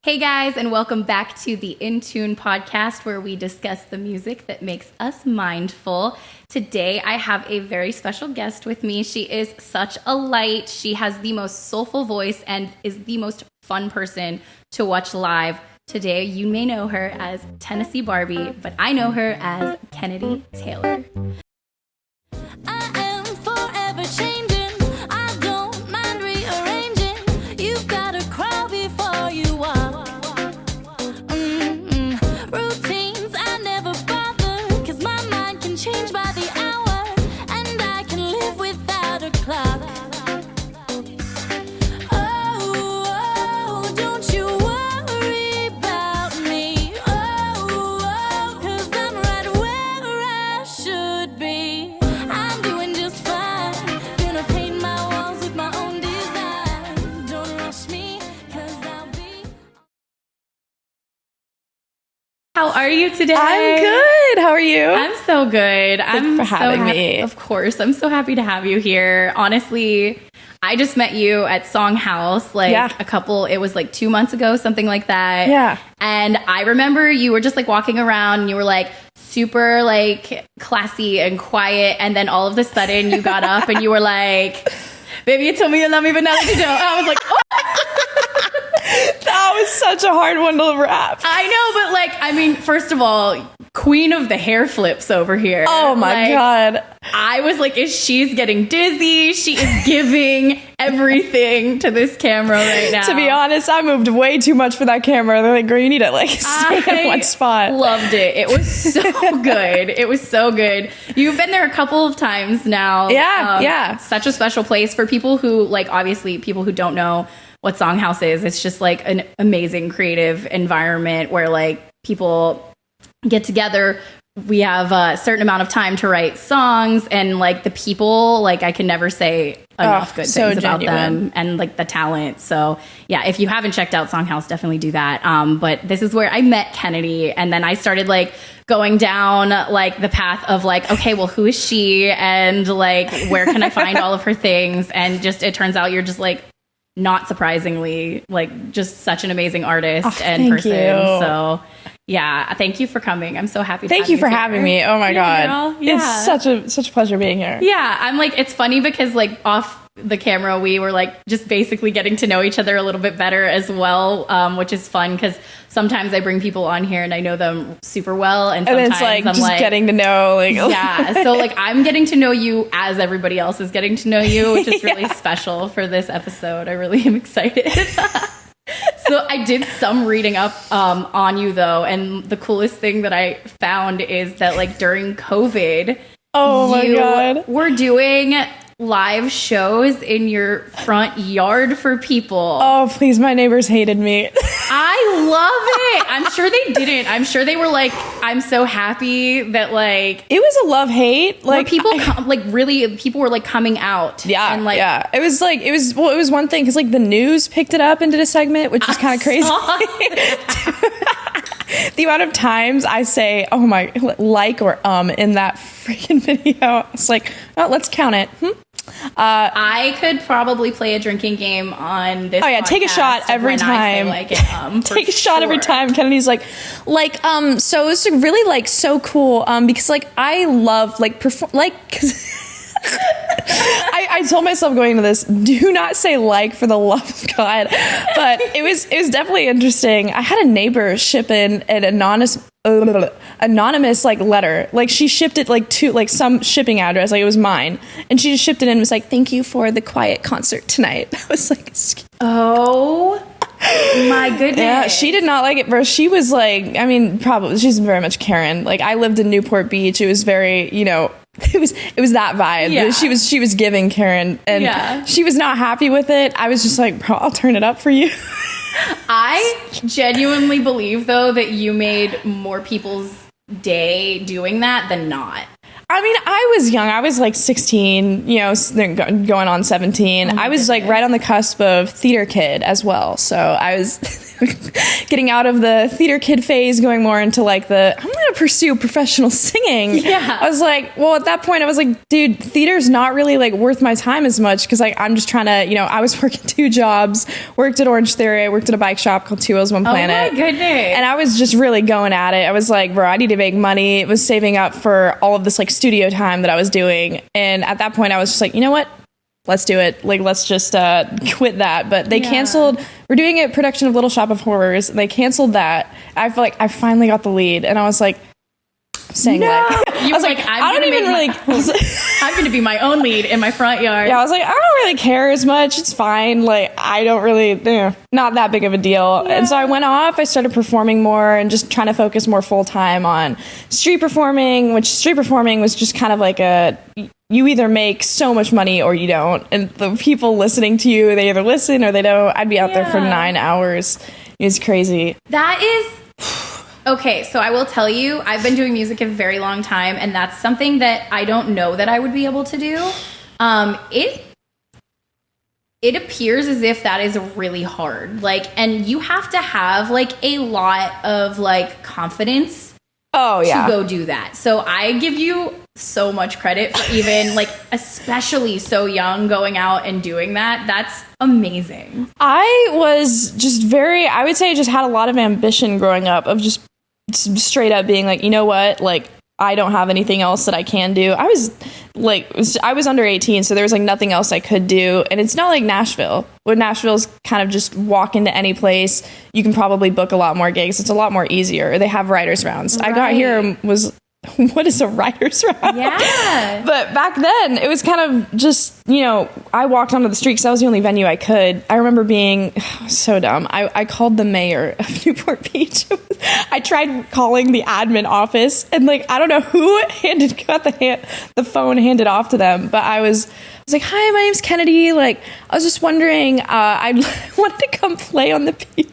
Hey guys, and welcome back to the In Tune podcast where we discuss the music that makes us mindful. Today I have a very special guest with me. She is such a light. She has the most soulful voice and is the most fun person to watch live. Today you may know her as Tennessee Barbie, but I know her as Kennedy Taylor. I am forever changing. I don't mind rearranging. You've got to crawl before you walk. Routines I never bother, 'cause my mind can change by the hour, and I can live without a clock. Oh, don't you worry about me. Oh, 'cause I'm right where I should be. I'm doing just fine. Gonna paint my walls with my own design. Don't rush me, 'cause I'll be. How are you today? I'm good. How are you? I'm so good. Thanks for having me. Of course. I'm so happy to have you here. Honestly, I just met you at Songhouse it was like 2 months ago, something like that. Yeah. And I remember you were just like walking around and you were like super like classy and quiet. And then all of a sudden you got up and you were like, baby, you told me you love me, but now that you don't. I was like, oh. That was such a hard one to wrap. I know, but first of all, queen of the hair flips over here. Oh my God. I was like, she's getting dizzy. She is giving everything to this camera right now. To be honest, I moved way too much for that camera. They're like, girl, you need to stay in one spot. Loved it. It was so good. It was so good. You've been there a couple of times now. Yeah. Such a special place for people who obviously people who don't know what Songhouse is. It's just like an amazing creative environment where people get together. We have a certain amount of time to write songs, and the people, I can never say enough good things about them, and the talent. So yeah, if you haven't checked out Songhouse, definitely do that. But this is where I met Kennedy, and then I started going down the path of okay, well, who is she, and where can I find all of her things? And just it turns out you're just not surprisingly, just such an amazing artist and person. You. So yeah, thank you for coming. I'm so happy. Thank you for having me. Oh my God. Yeah. It's such a pleasure being here. Yeah. I'm it's funny because off the camera, we were just basically getting to know each other a little bit better as well. Which is fun because sometimes I bring people on here and I know them super well. And sometimes it's I'm just getting to know, yeah. So I'm getting to know you as everybody else is getting to know you, which is really special for this episode. I really am excited. So I did some reading up on you though. And the coolest thing that I found is that during COVID, oh my God, we're doing live shows in your front yard for people. Oh, please. My neighbors hated me. I love it. I'm sure they didn't. I'm sure they were I'm so happy that it was a love-hate. People people were coming out. Yeah. And yeah. It was one thing because the news picked it up and did a segment, which is kind of crazy. The amount of times I say, oh my, in that freaking video, it's let's count it. I could probably play a drinking game on this. Oh yeah, take a shot every time. Take a shot every time. Kennedy's so it's really so cool because I love cause I told myself going into this, do not say for the love of God. But it was definitely interesting. I had a neighbor ship in an anonymous letter. She shipped it to some shipping address. It was mine. And she just shipped it in and was thank you for the quiet concert tonight. I was oh my goodness. Yeah, she did not like it, bro. She was probably she's very much Karen. I lived in Newport Beach. It was very, it was that vibe. Yeah. She was giving Karen, and she was not happy with it. I was just bro, I'll turn it up for you. I genuinely believe though that you made more people's day doing that than not. I was young. I was 16, going on 17. I was right on the cusp of theater kid as well. So I was getting out of the theater kid phase, going more into I'm going to pursue professional singing. Yeah. I was like, well, at that point I was like, dude, theater's not really like worth my time as much because like I'm just trying to, I was working 2 jobs, worked at Orange Theory, I worked at a bike shop called Two Wheels One Planet. Oh my goodness. And I was just really going at it. I was like, bro, I need to make money. It was saving up for all of this like studio time that I was doing. And at that point I was just like, you know what? Let's do it. Like, let's just quit that. But they canceled. We're doing a production of Little Shop of Horrors. And they canceled that. I feel like I finally got the lead. And I was like, saying that. You were like, I'm going to be my own lead in my front yard. Yeah, I was like, I don't really care as much. It's fine. Like, I don't really, not that big of a deal. Yeah. And so I went off. I started performing more and just trying to focus more full time on street performing, which street performing was just kind of like you either make so much money or you don't. And the people listening to you, they either listen or they don't. I'd be out there for 9 hours. It was crazy. That is... Okay, so I will tell you, I've been doing music a very long time, and that's something that I don't know that I would be able to do. It appears as if that is really hard. Like, and you have to have like a lot of like confidence to go do that. So I give you so much credit for even like, especially so young, going out and doing that. That's amazing. I was just I would say I just had a lot of ambition growing up of just straight up being like, you know what, like I don't have anything else that I can do. I was under 18, so there was like nothing else I could do. And it's not like Nashville, where Nashville's kind of just walk into any place. You can probably book a lot more gigs. It's a lot more easier. They have writers' rounds. Right. I got here and was, what is a writer's round? Yeah. But back then, it was kind of just, I walked onto the street because that was the only venue I could. I remember being so dumb. I called the mayor of Newport Beach. I tried calling the admin office, and like, I don't know who got the phone handed off to them, but I was like, hi, my name's Kennedy. Like, I was just wondering, I wanted to come play on the pier.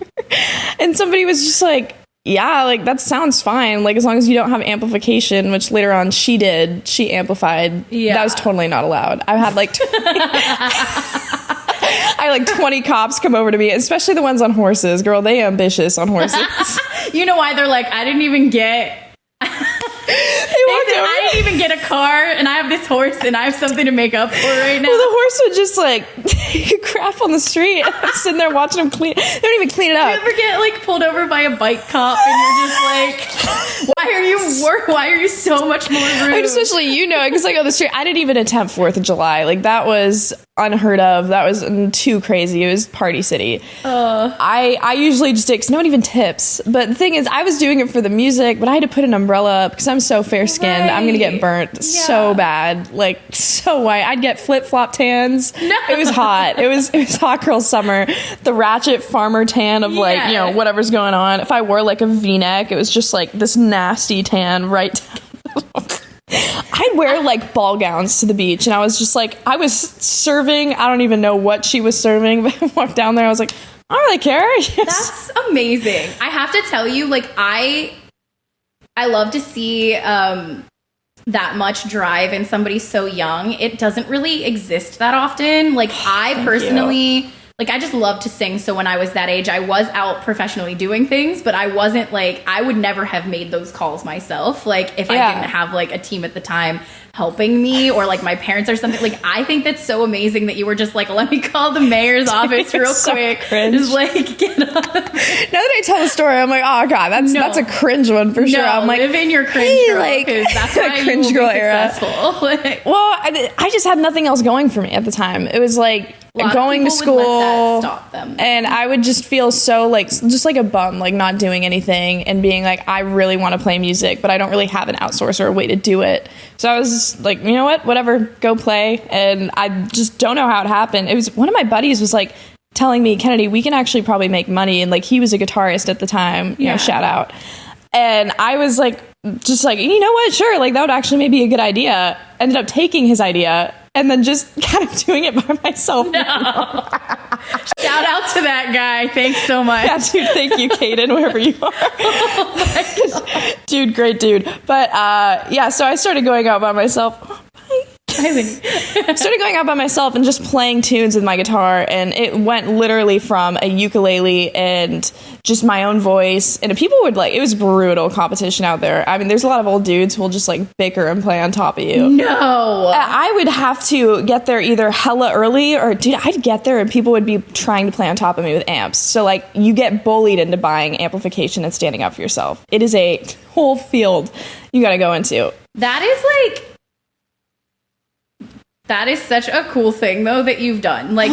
And somebody was just like, yeah, like that sounds fine. Like, as long as you don't have amplification, which later on she did, she amplified. Yeah. That was totally not allowed. I had like 20 cops come over to me, especially the ones on horses. Girl, they ambitious on horses. You know why? They're like, I didn't even get I didn't even get a car, and I have this horse, and I have something to make up for right now. Well, the horse would just like take a crap on the street. I'm sitting there watching them clean. They don't even clean it up. You ever get like pulled over by a bike cop, and you're just like, why are you so much more rude? And especially because like on the street, I didn't even attempt 4th of July. Like that was unheard of. That was too crazy. It was Party City. I usually just did, because no one even tips. But the thing is, I was doing it for the music, but I had to put an umbrella up because I'm so fair skinned. Right. I'm gonna get burnt so bad, like so white. I'd get flip flop tans. No. It was hot. It was hot girl summer. The ratchet farmer tan of like whatever's going on. If I wore like a V-neck, it was just like this nasty tan right. I'd wear like ball gowns to the beach, and I was just like, I was serving. I don't even know what she was serving, but I walked down there. I was like, I don't really care. Yes. That's amazing. I have to tell you, like I love to see that much drive in somebody so young. It doesn't really exist that often. Like I personally, like I just love to sing. So when I was that age, I was out professionally doing things, but I wasn't like, I would never have made those calls myself. Like if I didn't have like a team at the time helping me, or like my parents or something. Like I think that's so amazing that you were just like, let me call the mayor's office real quick. Cringe. Just like get on. Now that I tell the story, I'm like, oh god, that's a cringe one for sure. I'm like, live in your cringe girl, like that's why cringe girl era. Like, well, I just had nothing else going for me at the time. It was like going to school, let that stop them. And I would just feel so like just like a bum, like not doing anything and being like, I really want to play music, but I don't really have an outsource or a way to do it. So I was just like, you know what, whatever, go play. And I just don't know how it happened. It was one of my buddies was like telling me, Kennedy, we can actually probably make money. And like he was a guitarist at the time, you know, shout out. And I was like, just like, you know what, sure, like that would actually maybe be a good idea. Ended up taking his idea and then just kind of doing it by myself. No. Shout out to that guy. Thanks so much. Yeah, dude, thank you, Caden, wherever you are. Oh my God. Dude, great dude. But yeah, so I started going out by myself. started going out by myself and just playing tunes with my guitar, and it went literally from a ukulele and just my own voice, and people would like, it was brutal competition out there. I mean, there's a lot of old dudes who will just like bicker and play on top of you. No. I would have to get there either hella early, or dude, I'd get there and people would be trying to play on top of me with amps. So like, you get bullied into buying amplification and standing up for yourself. It is a whole field you got to go into. That is such a cool thing, though, that you've done. Like,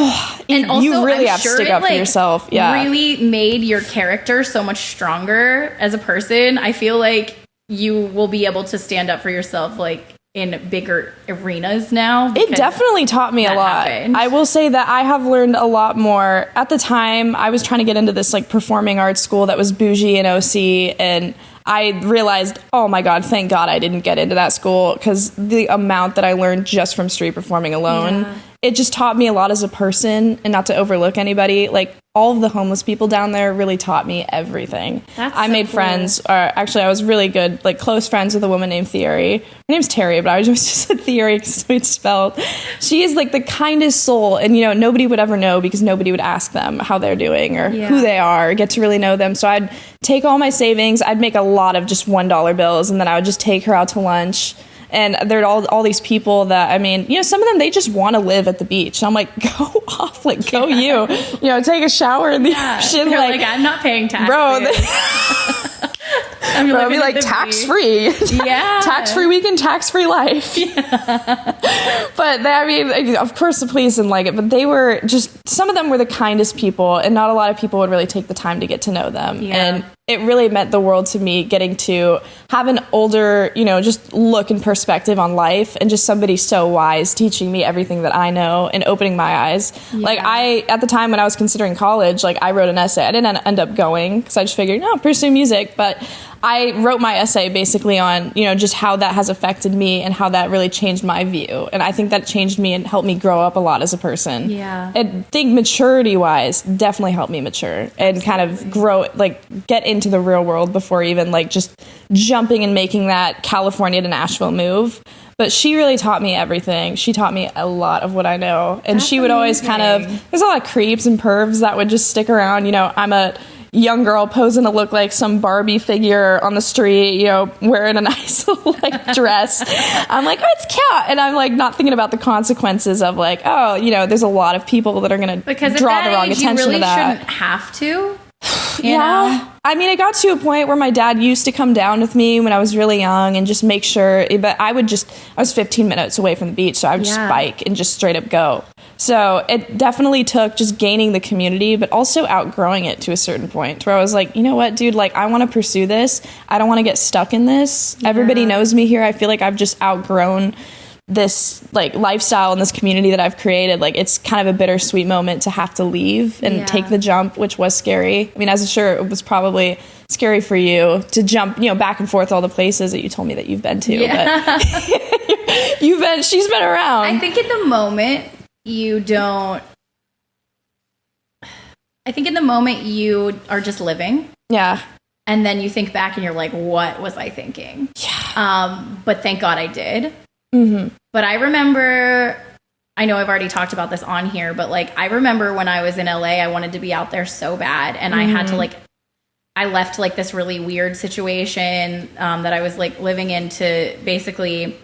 and also, you really I'm have sure to stick up for yourself. Yeah, really made your character so much stronger as a person. I feel like you will be able to stand up for yourself, like, in bigger arenas now. It definitely taught me a lot. Happened. I will say that I have learned a lot more. At the time, I was trying to get into this like performing arts school that was bougie and OC, and I realized, oh my God, thank God I didn't get into that school, because the amount that I learned just from street performing alone, it just taught me a lot as a person, and not to overlook anybody. Like, all of the homeless people down there really taught me everything. I made friends, or actually I was really good, like close friends with a woman named Thierry. Her name's Terry, but I was just said Thierry because it's spelled. She is like the kindest soul, and you know, nobody would ever know because nobody would ask them how they're doing or who they are, or get to really know them. So I'd take all my savings, I'd make a lot of just $1 bills, and then I would just take her out to lunch. And there are all these people that, I mean, you know, some of them, they just want to live at the beach. And I'm like, go off, like, go you. You know, take a shower in the ocean. You're like, I'm not paying taxes. Bro, I'd be like, tax-free. Yeah. Tax-free weekend, tax-free life. Yeah. But, I mean, of course the police didn't like it, but they were just, some of them were the kindest people, and not a lot of people would really take the time to get to know them. Yeah. And it really meant the world to me getting to have an older, you know, just look and perspective on life, and just somebody so wise teaching me everything that I know and opening my eyes. Yeah. Like, at the time when I was considering college, like, I wrote an essay. I didn't end up going because I just figured, no, pursue music. But I wrote my essay basically on, you know, just how that has affected me and how that really changed my view. And I think that changed me and helped me grow up a lot as a person. Yeah. I think maturity-wise definitely helped me mature and kind of grow, like, get into the real world before even, like, just jumping and making that California to Nashville move. But she really taught me everything. She taught me a lot of what I know. And she would always kind of, there's a lot of creeps and pervs that would just stick around. You know, I'm a young girl posing to look like some Barbie figure on the street, you know, wearing a nice like dress. I'm like, oh, it's cute. And I'm like not thinking about the consequences of like, oh, you know, there's a lot of people that are going to draw the wrong attention you really to that. Shouldn't have to. You know? I mean, it got to a point where my dad used to come down with me when I was really young and just make sure, but I was 15 minutes away from the beach, so I would just bike and just straight up go. So it definitely took just gaining the community, but also outgrowing it to a certain point where I was like, you know what, dude, like I want to pursue this. I don't want to get stuck in this. Yeah. Everybody knows me here. I feel like I've just outgrown this like lifestyle and this community that I've created. Like it's kind of a bittersweet moment to have to leave and take the jump, which was scary. I mean, as I'm sure it was probably scary for you to jump, you know, back and forth all the places that you told me that you've been to. Yeah. But she's been around. I think in the moment you are just living. Yeah. And then you think back and you're like, what was I thinking? Yeah. But thank God I did. Mm-hmm. But I remember, I know I've already talked about this on here, but like I remember when I was in LA, I wanted to be out there so bad, and I had to like, I left like this really weird situation that I was like living in to basically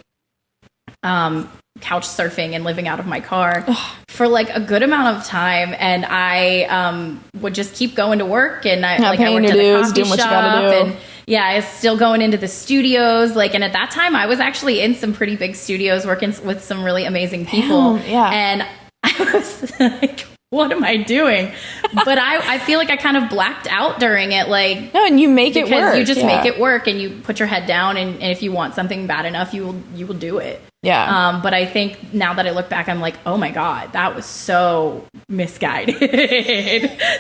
couch surfing and living out of my car for like a good amount of time, and I would just keep going to work, and I worked at a coffee doing what you gotta do. And I was still going into the studios, like, and at that time I was actually in some pretty big studios working with some really amazing people. And I was like, what am I doing? But I feel like I kind of blacked out during it. Like, no, and you make it work. Because you just make it work, and you put your head down, and if you want something bad enough, you will do it. Yeah. But I think now that I look back, I'm like, oh my God, that was so misguided.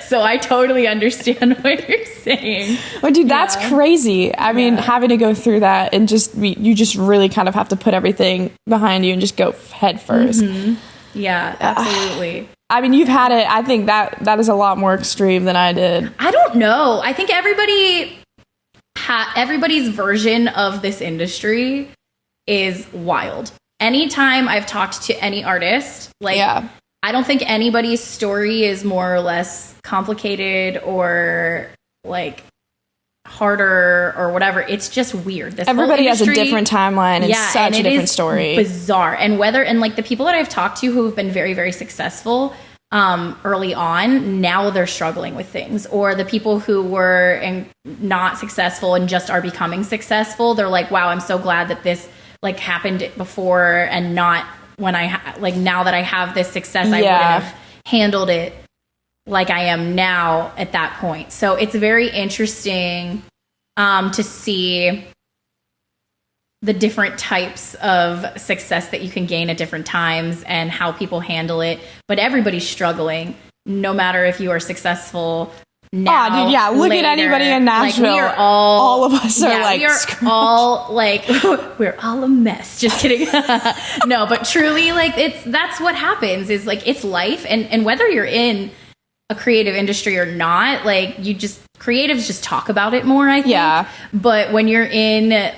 So I totally understand what you're saying. Oh, dude, that's crazy. I mean, having to go through that and you just really kind of have to put everything behind you and just go head first. Mm-hmm. Yeah, absolutely. I mean, you've had it. I think that is a lot more extreme than I did. I don't know. I think everybody's version of this industry is wild. anytime I've talked to any artist, like, I don't think anybody's story is more or less complicated or like harder or whatever. It's just weird. Everybody has a different timeline and such a different story. Bizarre. And like the people that I've talked to who have been very, very successful early on, now they're struggling with things. Or the people who were not successful and just are becoming successful, they're like, wow, I'm so glad that this like happened before and not when now that I have this success, I wouldn't have handled it like I am now at that point. So it's very interesting to see the different types of success that you can gain at different times and how people handle it. But everybody's struggling, no matter if you are successcul now. Dude, look at anybody in Nashville. Like, we are all of us are like, we are all like, we're all a mess. Just kidding. No, but truly, like, that's what happens is like, it's life. And whether you're in a creative industry or not, like, creatives just talk about it more, I think. Yeah. But when you're in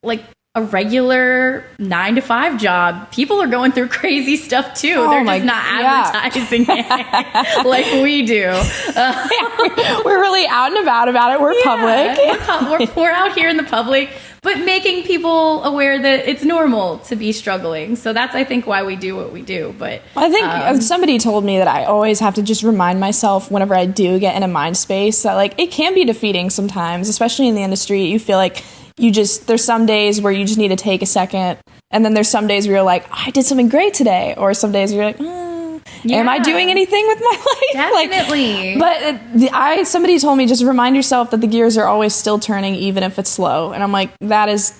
like a regular 9-to-5 job, people are going through crazy stuff too. They're just not advertising it like we do. We're really out and about it. We're public. We're out here in the public, but making people aware that it's normal to be struggling. So that's, I think, why we do what we do. But I think somebody told me that I always have to just remind myself whenever I do get in a mind space that, like, it can be defeating sometimes, especially in the industry. You feel like there's some days where you just need to take a second, and then there's some days where you're like, oh, I did something great today, or some days where you're like, am I doing anything with my life? Definitely. But somebody told me, just remind yourself that the gears are always still turning, even if it's slow. And I'm like, that is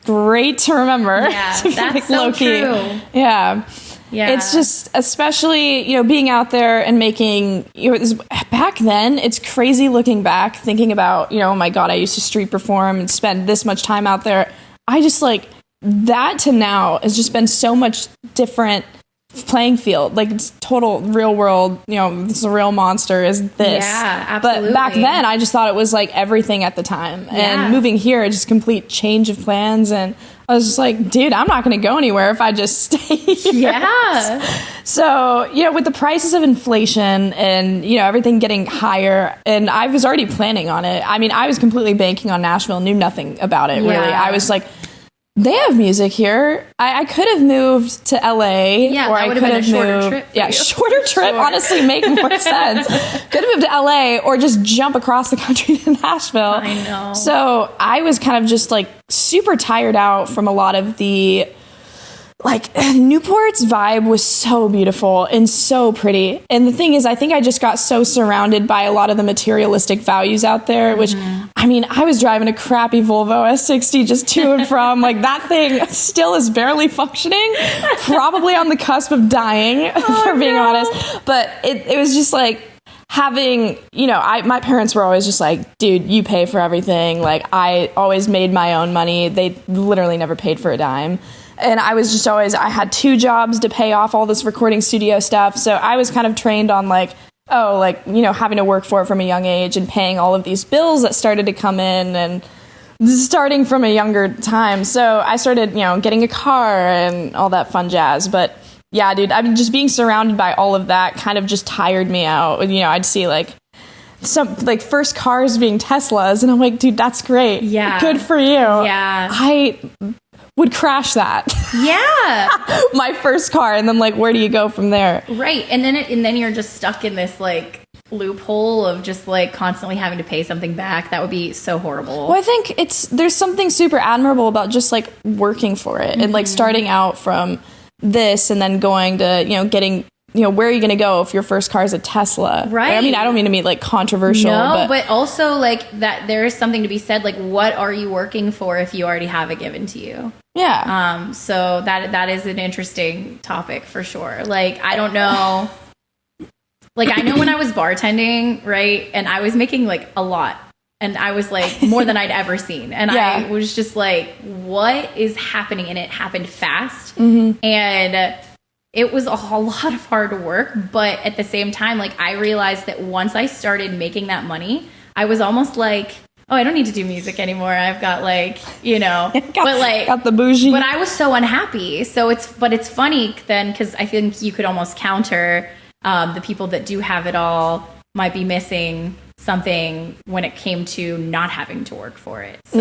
great to remember. Yeah, that's so true. Yeah. Yeah. It's just, especially, being out there and making, back then, it's crazy looking back, thinking about, oh my God, I used to street perform and spend this much time out there. I just that to now has just been so much different playing field. Like, it's total real world, this is a real monster is this. Yeah, absolutely. But back then, I just thought it was like everything at the time. And moving here, just complete change of plans. And I was just like, dude, I'm not going to go anywhere if I just stay here. Yeah. So, with the prices of inflation and, everything getting higher, and I was already planning on it. I mean, I was completely banking on Nashville, knew nothing about it, really. I was like, they have music here. I could have moved to LA, or I could have moved. Shorter trip. Honestly, make more sense. Could have moved to LA, or just jump across the country to Nashville. I know. So I was kind of just like super tired out from a lot of the. Like, Newport's vibe was so beautiful and so pretty. And the thing is, I think I just got so surrounded by a lot of the materialistic values out there, which, I mean, I was driving a crappy Volvo S60 just to and from. Like, that thing still is barely functioning, probably on the cusp of dying, for being honest. But it was just like having, my parents were always just like, dude, you pay for everything. Like, I always made my own money. They literally never paid for a dime. And I was just always, I had 2 jobs to pay off all this recording studio stuff. So I was kind of trained on having to work for it from a young age and paying all of these bills that started to come in and starting from a younger time. So I started, getting a car and all that fun jazz. But yeah, dude, I mean, just being surrounded by all of that kind of just tired me out. I'd see some first cars being Teslas, and I'm like, dude, that's great. Yeah. Good for you. Yeah. I would crash that. Yeah. My first car, and then where do you go from there? Right. And then you're just stuck in this loophole of just constantly having to pay something back. That would be so horrible. Well, I think there's something super admirable about just working for it and starting out from this and then going to, getting, where are you going to go if your first car is a Tesla? Right. I mean, I don't mean to be controversial. No, but also that there is something to be said. What are you working for if you already have it given to you? Yeah. So that is an interesting topic for sure. I don't know. I know when I was bartending, right? And I was making a lot. And I was more than I'd ever seen. And I was just what is happening? And it happened fast. Mm-hmm. And it was a whole lot of hard work. But at the same time, I realized that once I started making that money, I was almost oh, I don't need to do music anymore. I've got like, you know, got the bougie. But I was so unhappy. So it's funny then, because I think you could almost counter the people that do have it all might be missing something when it came to not having to work for it. So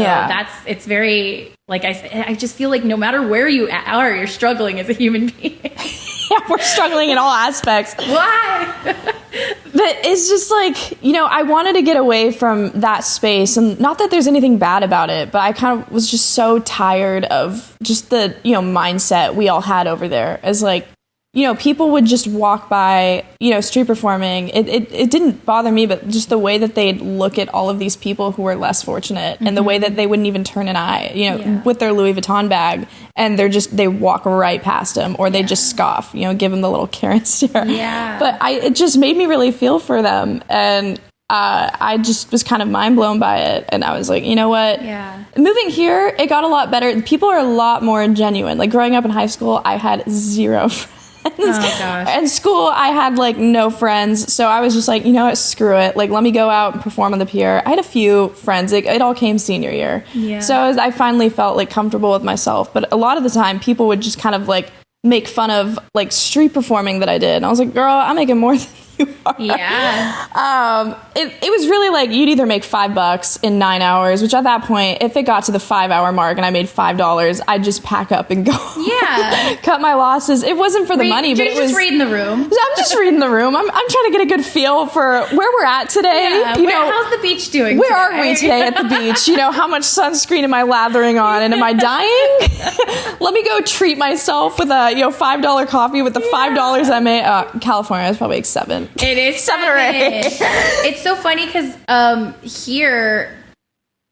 it's very, like I said, I just feel like no matter where you are, you're struggling as a human being. Yeah, we're struggling in all aspects. Why? But it's just like, you know, I wanted to get away from that space, and not that there's anything bad about it, but I kind of was just so tired of just the, you know, mindset we all had over there as like, you know, people would just walk by, you know, street performing. It didn't bother me, but just the way that they'd look at all of these people who were less fortunate, and the way that they wouldn't even turn an eye, you know, with their Louis Vuitton bag, and they walk right past them, or they just scoff, you know, give them the little Karen stare. Yeah. But it just made me really feel for them, and I just was kind of mind blown by it, and I was like, you know what? Yeah. Moving here, it got a lot better. People are a lot more genuine. Like growing up in high school, I had zero friends. Oh, gosh. In school, I had like no friends, so I was just like, you know what, screw it. Like, let me go out and perform on the pier. I had a few friends. It all came senior year. Yeah. So I finally felt like comfortable with myself. But a lot of the time, people would just kind of like make fun of like street performing that I did. And I was like, girl, I'm making more than you are. Yeah. It was really like you'd either make $5 in 9 hours, which at that point, if it got to the 5 hour mark and I made $5, I'd just pack up and go. Yeah. Cut my losses. It wasn't for the money, but it was just reading the room. I'm just reading the room. I'm trying to get a good feel for where we're at today. Yeah. How's the beach doing? Where are we today at the beach? You know, how much sunscreen am I lathering on, and am I dying? Let me go treat myself with a $5 coffee with the $5 I made. California is probably like $7. It is 7 or 8. It's so funny because here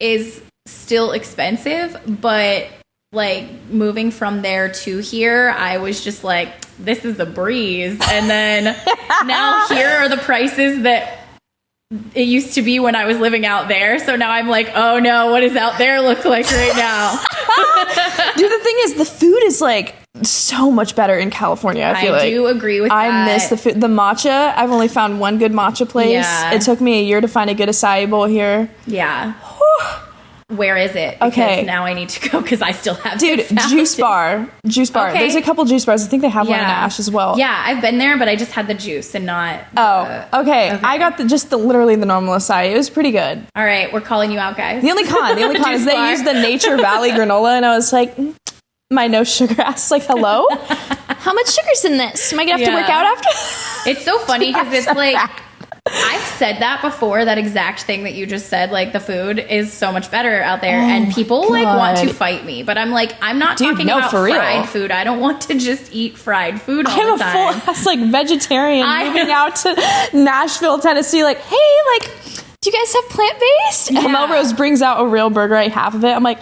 is still expensive, but like moving from there to here, I was just like, this is a breeze. And then now here are the prices that it used to be when I was living out there. So now I'm like, oh no, what does out there look like right now? Dude, the thing is, the food is like so much better in California. I do agree with that. I miss the food. The matcha, I've only found one good matcha place. Yeah. It took me a year to find a good acai bowl here. Yeah. Where is it? Because now I need to go because I still have Juice Bar. Okay. There's a couple juice bars. I think they have one in Ash as well. Yeah, I've been there, but I just had the juice and not. Okay. I got literally the normal acai. It was pretty good. All right, we're calling you out, guys. The only con is they use the Nature Valley granola, and I was like, my no sugar ass, like, hello? How much sugar's in this? Am I gonna have to work out after? It's so funny because it's like, I've said that before, that exact thing that you just said, like the food is so much better out there, and people like want to fight me, but I'm like, I'm not talking about fried food. I don't want to just eat fried food all the time. I'm a full ass like vegetarian moving out to Nashville, Tennessee, like, hey, like, do you guys have plant-based? And Melrose brings out a real burger, I ate half of it. I'm like,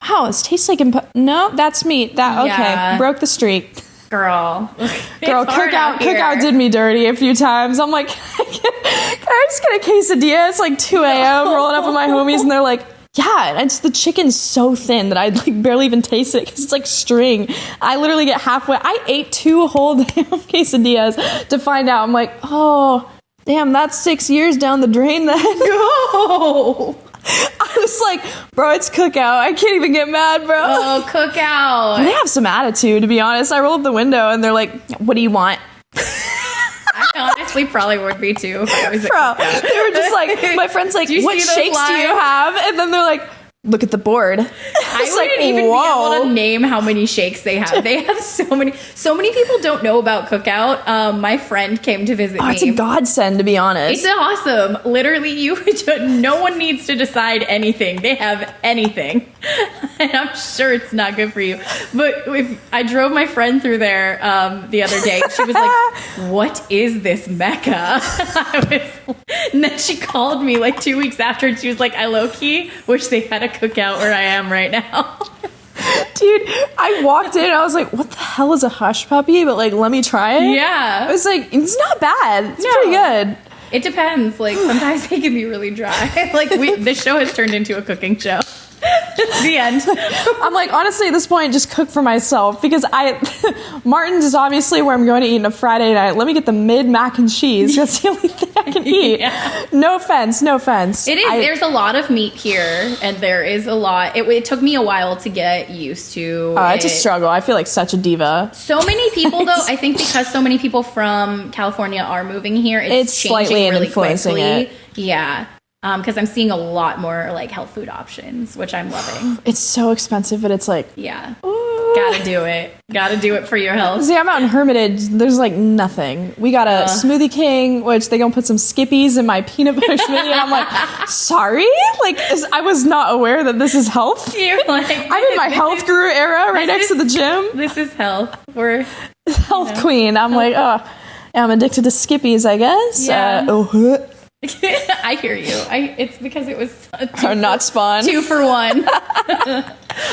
wow, this tastes like no, that's meat. Okay, broke the streak. Girl, cookout did me dirty a few times. I'm like, can I just get a quesadilla? It's like 2 a.m. rolling up with my homies, and they're like, yeah, it's the chicken's so thin that I like barely even taste it because it's like string. I literally get halfway. I ate 2 whole damn quesadillas to find out. I'm like, oh, damn, that's 6 years down the drain then. No. I was like, bro, it's cookout. I can't even get mad, bro. Oh, cookout. They have some attitude, to be honest. I roll up the window and they're like, what do you want? I honestly probably would be too. If I was bro, they were just like, my friend's like, what shakes do you have? And then they're like, look at the board. I wouldn't even be able to name how many shakes they have. They have so many. So many people don't know about Cookout. My friend came to visit me. It's a godsend, to be honest. It's awesome. Literally, no one needs to decide anything. They have anything. And I'm sure it's not good for you. But I drove my friend through there the other day. She was like, what is this Mecca? And then she called me like 2 weeks after, and she was like, I low-key wish they had a Cookout where I am right now. Dude, I walked in and I was like, what the hell is a hush puppy? But like, let me try it. Yeah. I was like, it's not bad. It's pretty good. It depends. Like, sometimes they can be really dry. Like, this show has turned into a cooking show. The end. I'm like, honestly, at this point, just cook for myself because Martin's is obviously where I'm going to eat on a Friday night. Let me get the mid mac and cheese. That's the only thing I can eat. Yeah. No offense. It is. There's a lot of meat here, and there is a lot. It took me a while to get used to. It's a struggle. I feel like such a diva. So many people, though, I think because so many people from California are moving here, it's slightly changing really influencing quickly. it. Yeah. Because I'm seeing a lot more like health food options, which I'm loving. It's so expensive, but it's like, yeah, ooh. gotta do it for your health. See, I'm out in Hermitage. There's like nothing. We got a Smoothie King, which they gonna put some Skippies in my peanut butter smoothie. And I'm like, sorry, like I was not aware that this is health. You're like, I'm in my health guru era, right next to the gym. This is health. We're health queen. I'm like, I'm addicted to Skippies, I guess. Yeah. I hear you. It's because it was not Spawn 2 for 1.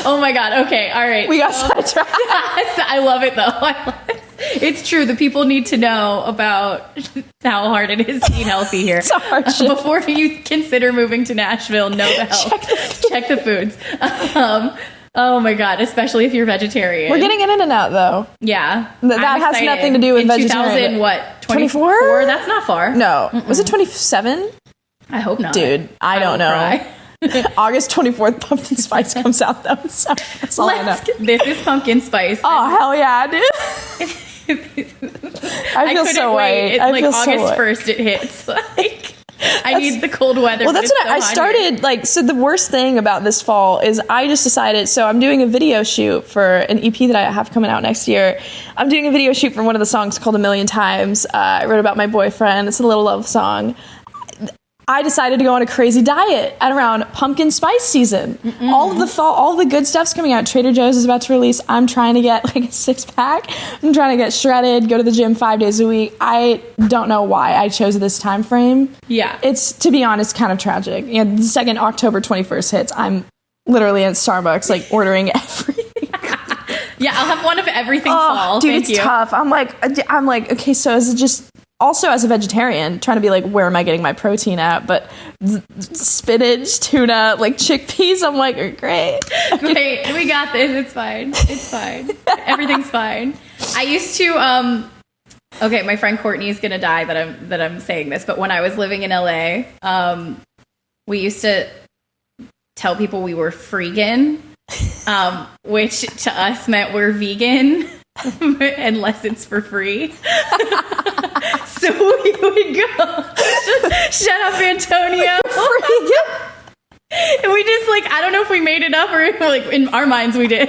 Oh my god. Okay. All right. We got sidetracked. I love it though. It's true. The people need to know about how hard it is to eat healthy here. It's a hard shit. Before you consider moving to Nashville, know the health. Check the foods. Oh my god, especially if you're vegetarian. We're getting in and out though. Yeah. That has nothing to do with vegetarian. 24? That's not far. No. Was it 27? I hope not. Dude, I don't know. August 24th, pumpkin spice comes out though. So that's all I know. This is pumpkin spice. Oh, hell yeah, dude. I feel so white. It's like August 1st it hits. Like I need the cold weather. Well, that's what I started like. So the worst thing about this fall is I just decided. So I'm doing a video shoot for an EP that I have coming out next year. I'm doing a video shoot for one of the songs called "A Million Times." I wrote about my boyfriend. It's a little love song. I decided to go on a crazy diet at around pumpkin spice season. Mm-mm. All the good stuff's coming out. Trader Joe's is about to release. I'm trying to get like a 6-pack. I'm trying to get shredded, go to the gym 5 days a week. I don't know why I chose this time frame. Yeah. It's, to be honest, kind of tragic. You know, the second October 21st hits, I'm literally at Starbucks like ordering everything. Yeah, I'll have one of everything fall. Dude, Thank you. Tough. I'm like, okay, so is it just... Also, as a vegetarian, trying to be like, where am I getting my protein at? But spinach, tuna, like chickpeas, I'm like, great. Great, we got this. It's fine. It's fine. Everything's fine. I used to, okay, my friend Courtney is gonna die that I'm saying this, but when I was living in LA, we used to tell people we were freegan, which to us meant we're vegan. Unless it's for free. So we would go, shut up, Antonio. And we just like, I don't know if we made it up or like in our minds we did.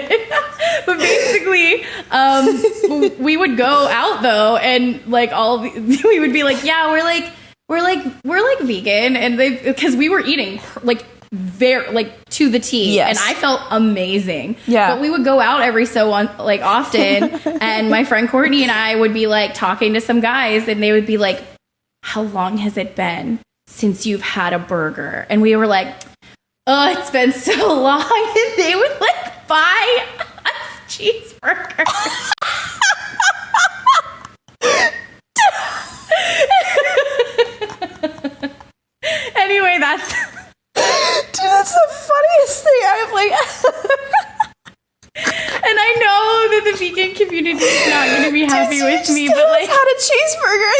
But basically, we would go out though, and like we would be like, yeah, we're like vegan, and because we were eating like very like to the T. Yes. And I felt amazing. Yeah. But we would go out every so often and my friend Courtney and I would be like talking to some guys and they would be like, how long has it been since you've had a burger? And we were like, oh, it's been so long. And they would like buy us cheeseburgers. Anyway, that's the funniest thing. I'm like, and I know that the vegan community is not going to be happy with me, but like, had a cheeseburger.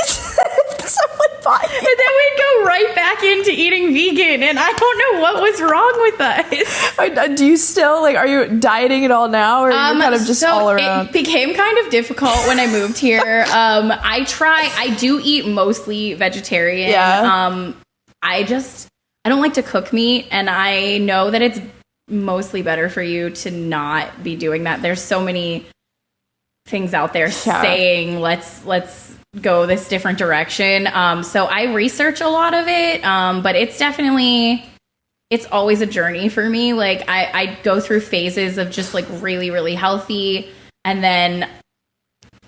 Someone bought it. And then we'd go right back into eating vegan, and I don't know what was wrong with us. Do you still like? Are you dieting at all now, or are you kind of just all around? It became kind of difficult when I moved here. I do eat mostly vegetarian. Yeah. I don't like to cook meat, and I know that it's mostly better for you to not be doing that. There's so many things out there saying let's go this different direction. So I research a lot of it, but it's always a journey for me. Like I go through phases of just like really, really healthy, and then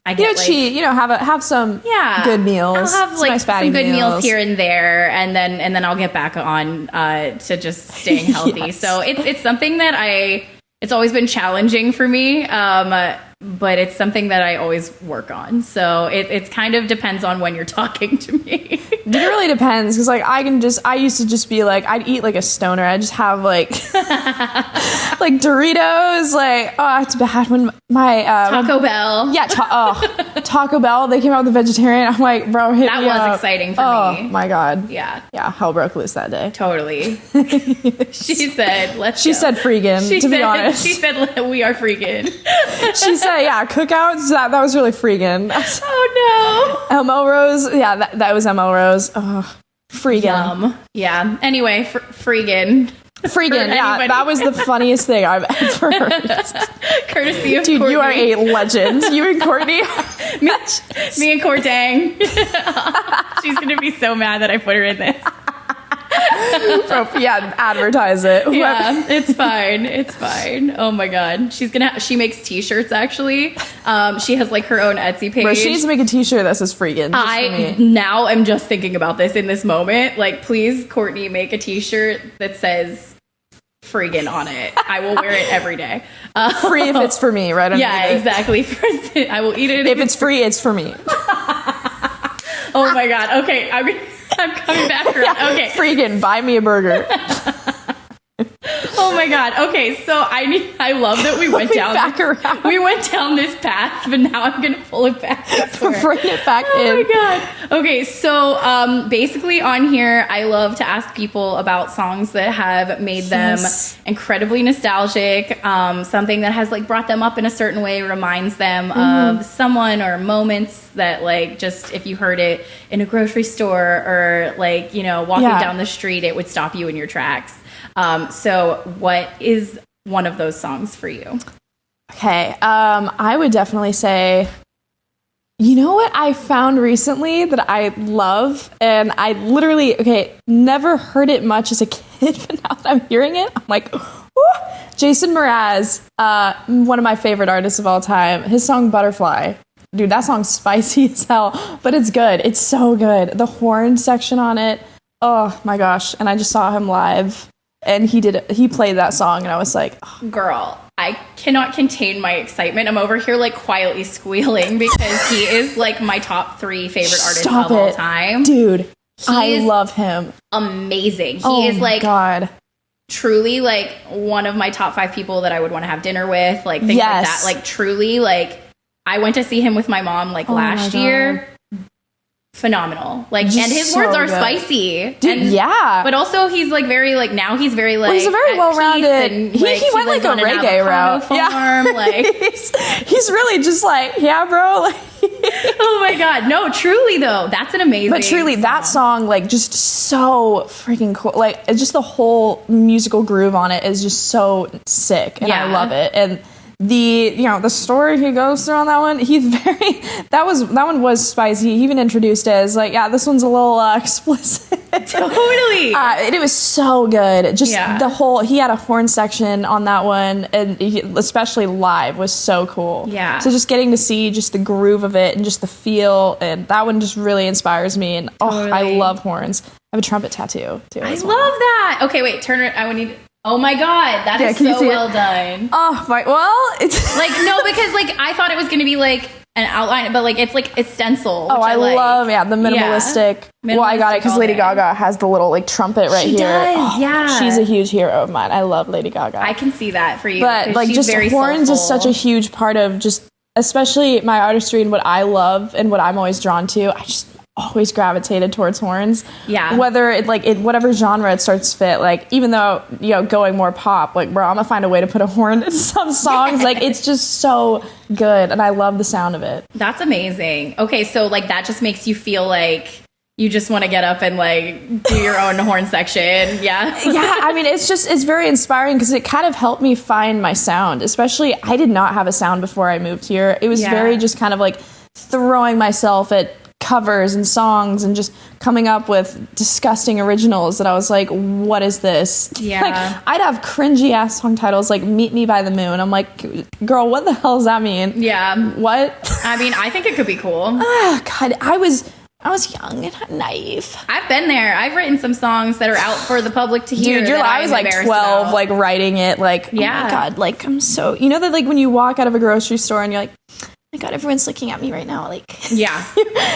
I get cheat, have some good meals. I'll have like nice some good meals here and there, and then I'll get back on to just staying healthy. Yes. So it's something that it's always been challenging for me. but it's something that I always work on. So it kind of depends on when you're talking to me. It really depends, because like I used to just be like, I'd eat like a stoner. I'd just have like like Doritos, like, oh, it's bad when my Taco Bell. Yeah, Taco Bell, they came out with the vegetarian. I'm like, bro, hit That me was up. exciting for me. Oh my god. Yeah. Yeah, hell broke loose that day. Totally. She said, let's She go. said freaking, to be honest. She said, we are freaking. She said, yeah, cookouts, that was really freaking. Oh no. ML Rose, yeah, that was ML Rose. Oh, freaking. Yum. Yeah. Anyway, freaking. Freaking, yeah, anybody. that was the funniest thing I've ever heard. Courtesy of Dude, Courtney. you are a legend. You and Courtney. Me and Courtang. She's going to be so mad that I put her in this. Yeah, advertise it. Yeah, it's fine. It's fine. Oh my god, she makes t-shirts actually. She has like her own Etsy page. Bro, she needs to make a t-shirt that says freaking. I now am just thinking about this in this moment. Like, please, Courtney, make a t-shirt that says freaking on it. I will wear it every day. Free if it's for me, right? Yeah, exactly. I will eat it if it's free, it's for me. Oh my god. Okay, I'm coming back around. Okay. Freaking buy me a burger. Oh my god. Okay, so I love that we went down back around. We went down this path, but now I'm gonna pull it back. Bring it back in. Oh my god. Okay, so basically on here, I love to ask people about songs that have made them incredibly nostalgic. Something that has like brought them up in a certain way, reminds them of someone or moments that like just if you heard it in a grocery store or like, you know, walking down the street, it would stop you in your tracks. So what is one of those songs for you? Okay. I would definitely say, you know what I found recently that I love, and I literally, never heard it much as a kid, but now that I'm hearing it, I'm like, woo! Jason Mraz, one of my favorite artists of all time, his song Butterfly. Dude, that song's spicy as hell, but it's good. It's so good. The horn section on it, oh my gosh. And I just saw him live. And he played that song, and I was like, oh. Girl, I cannot contain my excitement. I'm over here like quietly squealing because he is like my top 3 favorite artists of all time. Dude, I love him. Amazing. He is like God. Truly like one of my top 5 people that I would want to have dinner with, like things like that. Like truly, like I went to see him with my mom like last year. Phenomenal. Like, just and his so words are good. Spicy. Dude, and, yeah. But also he's like very like now he's very like he's a very well-rounded. He went like a reggae route. Farm, yeah. Like he's really just like, yeah, bro. Like, oh my god. No, truly though. That's an amazing But truly, that song, like just so freaking cool. Like it's just the whole musical groove on it is just so sick. And I love it. And the story he goes through on that one, that one was spicy. He even introduced it as like, yeah, this one's a little explicit. Totally. And it was so good. Just he had a horn section on that one, and especially live was so cool. Yeah. So just getting to see just the groove of it and just the feel, and that one just really inspires me. And I love horns. I have a trumpet tattoo too. I love that. Okay, wait, turn it. I would need. Oh my god, that is so well done. Oh my, well, it's like no, because like I thought it was gonna be like an outline, but like it's like a stencil. Oh, I love the minimalistic. Well, I got it because Lady Gaga has the little like trumpet right here. She does, yeah. She's a huge hero of mine. I love Lady Gaga. I can see that for you. But like just horns is such a huge part of just, especially my artistry and what I love and what I'm always drawn to. I just always gravitated towards horns. Yeah. Whether it like it whatever genre it starts to fit. Like even though going more pop, like bro, I'm gonna find a way to put a horn in some songs. Like it's just so good, and I love the sound of it. That's amazing. Okay, so like that just makes you feel like you just want to get up and like do your own horn section. Yeah. Yeah. I mean, it's very inspiring because it kind of helped me find my sound. Especially, I did not have a sound before I moved here. It was very just kind of like throwing myself at covers and songs and just coming up with disgusting originals that I was like, what is this? Yeah. Like I'd have cringy ass song titles like Meet Me by the Moon. I'm like, girl, what the hell does that mean? Yeah. What? I mean, I think it could be cool. Oh God, I was young and naive. I've been there. I've written some songs that are out for the public to hear. Dude, I was like 12, about. like writing it. Like, yeah. Oh my God, like I'm so, you know that like when you walk out of a grocery store and you're like, oh my God, everyone's looking at me right now. Like, yeah,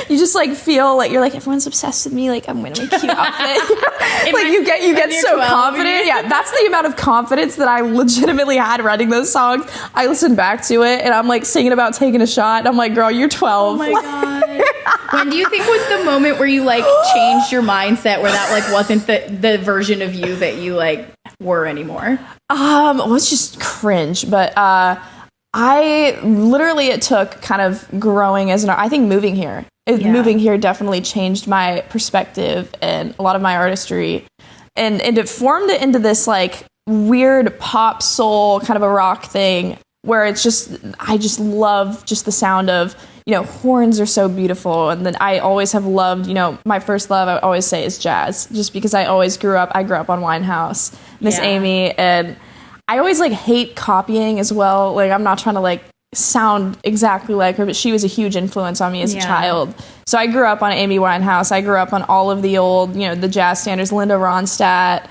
you just like feel like you're like, everyone's obsessed with me. Like, I'm wearing a cute outfit. Like you get so 12, confident. Yeah, that's the amount of confidence that I legitimately had writing those songs. I listened back to it and I'm like singing about taking a shot. And I'm like, girl, you're 12. Oh my God. When do you think was the moment where you like changed your mindset where that like wasn't the version of you that you like were anymore? It was just cringe, but I literally, it took kind of growing as I think moving here. Moving here definitely changed my perspective and a lot of my artistry, and it formed it into this like weird pop soul kind of a rock thing where it's just, I just love just the sound of, you know, horns are so beautiful. And then I always have loved, you know, my first love, I always say, is jazz, just because I grew up on Winehouse, Miss Amy, and I always like hate copying as well. Like, I'm not trying to like sound exactly like her, but she was a huge influence on me as a child. So I grew up on Amy Winehouse. I grew up on all of the old, you know, the jazz standards, Linda Ronstadt.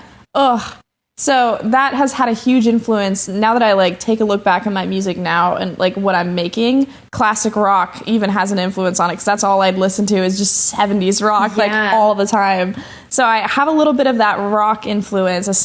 So that has had a huge influence. Now that I like take a look back on my music now and like what I'm making, classic rock even has an influence on it, because that's all I'd listen to is just 70s rock, like all the time. So I have a little bit of that rock influence at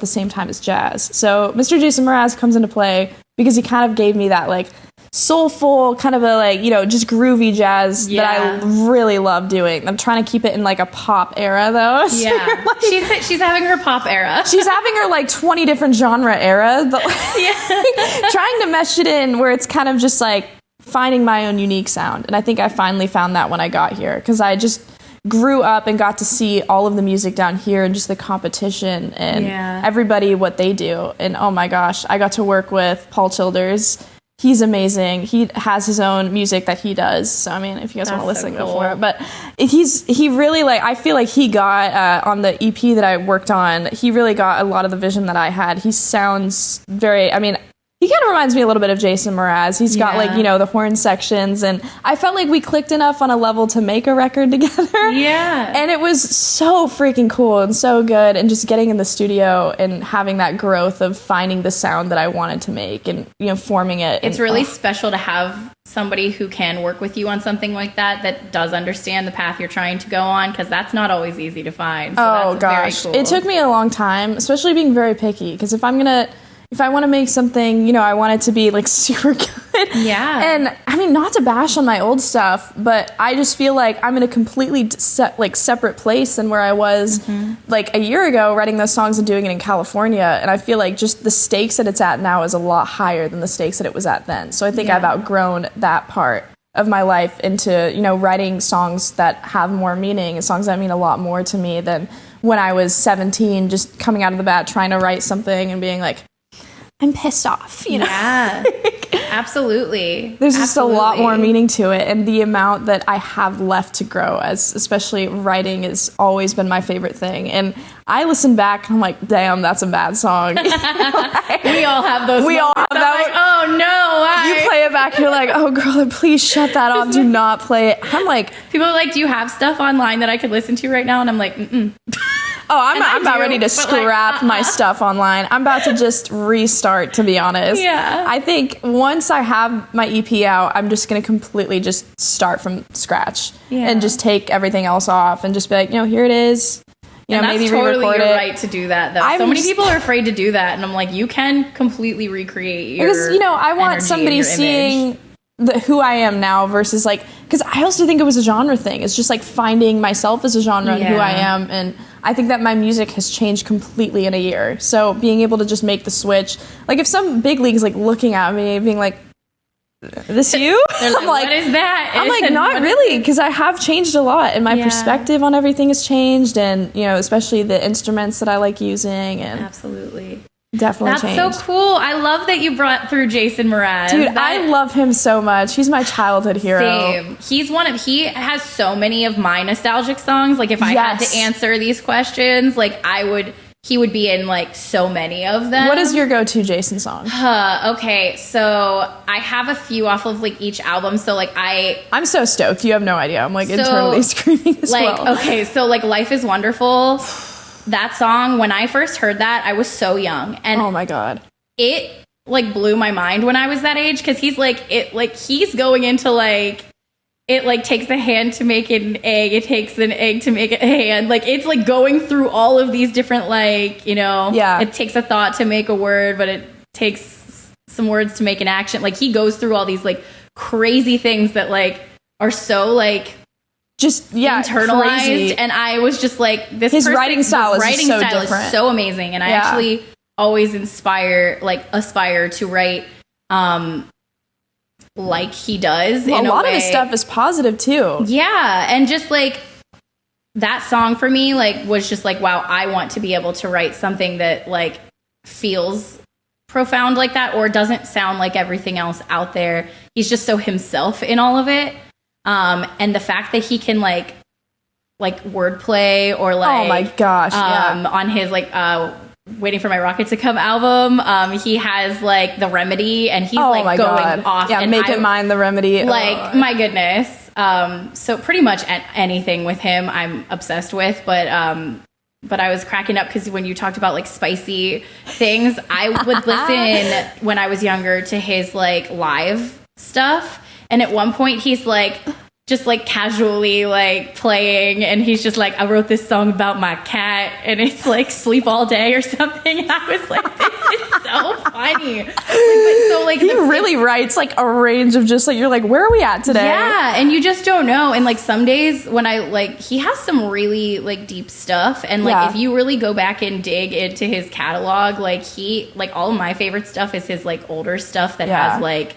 the same time as jazz. So Mr. Jason Mraz comes into play because he kind of gave me that like soulful kind of a like, you know, just groovy jazz that I really love doing. I'm trying to keep it in like a pop era though. So like, she's having her pop era. She's having her like 20 different genre era, but like, trying to mesh it in where it's kind of just like finding my own unique sound. And I think I finally found that when I got here, because I just grew up and got to see all of the music down here and just the competition and everybody what they do. And oh my gosh, I got to work with Paul Childers. He's amazing. He has his own music that he does. So, I mean, if you guys want to listen, go for it. But he really, like, I feel like he got, on the EP that I worked on, he really got a lot of the vision that I had. He sounds very, I mean, he kind of reminds me a little bit of Jason Mraz. He's got, like, you know, the horn sections. And I felt like we clicked enough on a level to make a record together. Yeah. And it was so freaking cool and so good. And just getting in the studio and having that growth of finding the sound that I wanted to make and, you know, forming it. It's really special to have somebody who can work with you on something like that does understand the path you're trying to go on, because that's not always easy to find. So that's gosh. Very cool. It took me a long time, especially being very picky, because if I want to make something, you know, I want it to be like super good. Yeah. And I mean, not to bash on my old stuff, but I just feel like I'm in a completely separate place than where I was like a year ago writing those songs and doing it in California. And I feel like just the stakes that it's at now is a lot higher than the stakes that it was at then. So I think I've outgrown that part of my life into, you know, writing songs that have more meaning and songs that mean a lot more to me than when I was 17, just coming out of the bat trying to write something and being like, I'm pissed off, you know? Yeah, absolutely. There's just a lot more meaning to it, and the amount that I have left to grow, as especially writing has always been my favorite thing. And I listen back and I'm like, damn, that's a bad song. Like, we all have those We moments. all have that. Like, oh no, why? You play it back, you're like, oh girl, please shut that off. Do not play it. I'm like, people are like, do you have stuff online that I could listen to right now? And I'm like, Oh, I'm about ready to scrap my stuff online. I'm about to just restart, to be honest. Yeah. I think once I have my EP out, I'm just going to completely just start from scratch and just take everything else off and just be like, you know, here it is. You know, and maybe that's totally re-record your it. right to do that, though. So many people are afraid to do that, and I'm like, you can completely recreate your because, you know, I want somebody seeing who I am now versus like, because I also think it was a genre thing. It's just like finding myself as a genre and who I am, and I think that my music has changed completely in a year. So being able to just make the switch, like if some big league's like looking at me being like, this you? I'm like, what is that? I'm like, not really, because I have changed a lot, and my perspective on everything has changed, and, you know, especially the instruments that I like using. And absolutely. Definitely changed. That's so cool. I love that you brought through Jason Mraz. Dude, I love him so much. He's my childhood hero. Same. He has so many of my nostalgic songs. Like if I had to answer these questions, like I would he would be in like so many of them. What is your go-to Jason song? Okay, so I have a few off of like each album. So like I'm so stoked. You have no idea. I'm like internally screaming as like, well. Okay, so like Life is Wonderful. That song, when I first heard that, I was so young. And oh my God. It like blew my mind when I was that age, because he's going into like, it like takes a hand to make an egg, it takes an egg to make a hand, like it's like going through all of these different like, you know, it takes a thought to make a word, but it takes some words to make an action. Like he goes through all these like crazy things that like are so like just internalized, crazy. And I was just like, his writing style is so amazing, and I actually always aspire to write like he does. Well, a lot of his stuff is positive too. Yeah, and just like that song for me like was just like, wow, I want to be able to write something that like feels profound like that, or doesn't sound like everything else out there. He's just so himself in all of it. And the fact that he can like wordplay or like, oh my gosh, on his like Waiting for My Rocket to Come album, he has like The Remedy, and he's like going off. Yeah, and Make It Mine, The Remedy. Like, my goodness. So pretty much anything with him I'm obsessed with, but I was cracking up because when you talked about like spicy things, I would listen when I was younger to his like live stuff. And at one point he's like, just like casually like playing, and he's just like, I wrote this song about my cat, and it's like Sleep All Day or something. And I was like, this is so funny. He really writes like a range of just like, you're like, where are we at today? Yeah, and you just don't know. And like some days when I like, he has some really like deep stuff, and like if you really go back and dig into his catalog, like he like all of my favorite stuff is his like older stuff that has like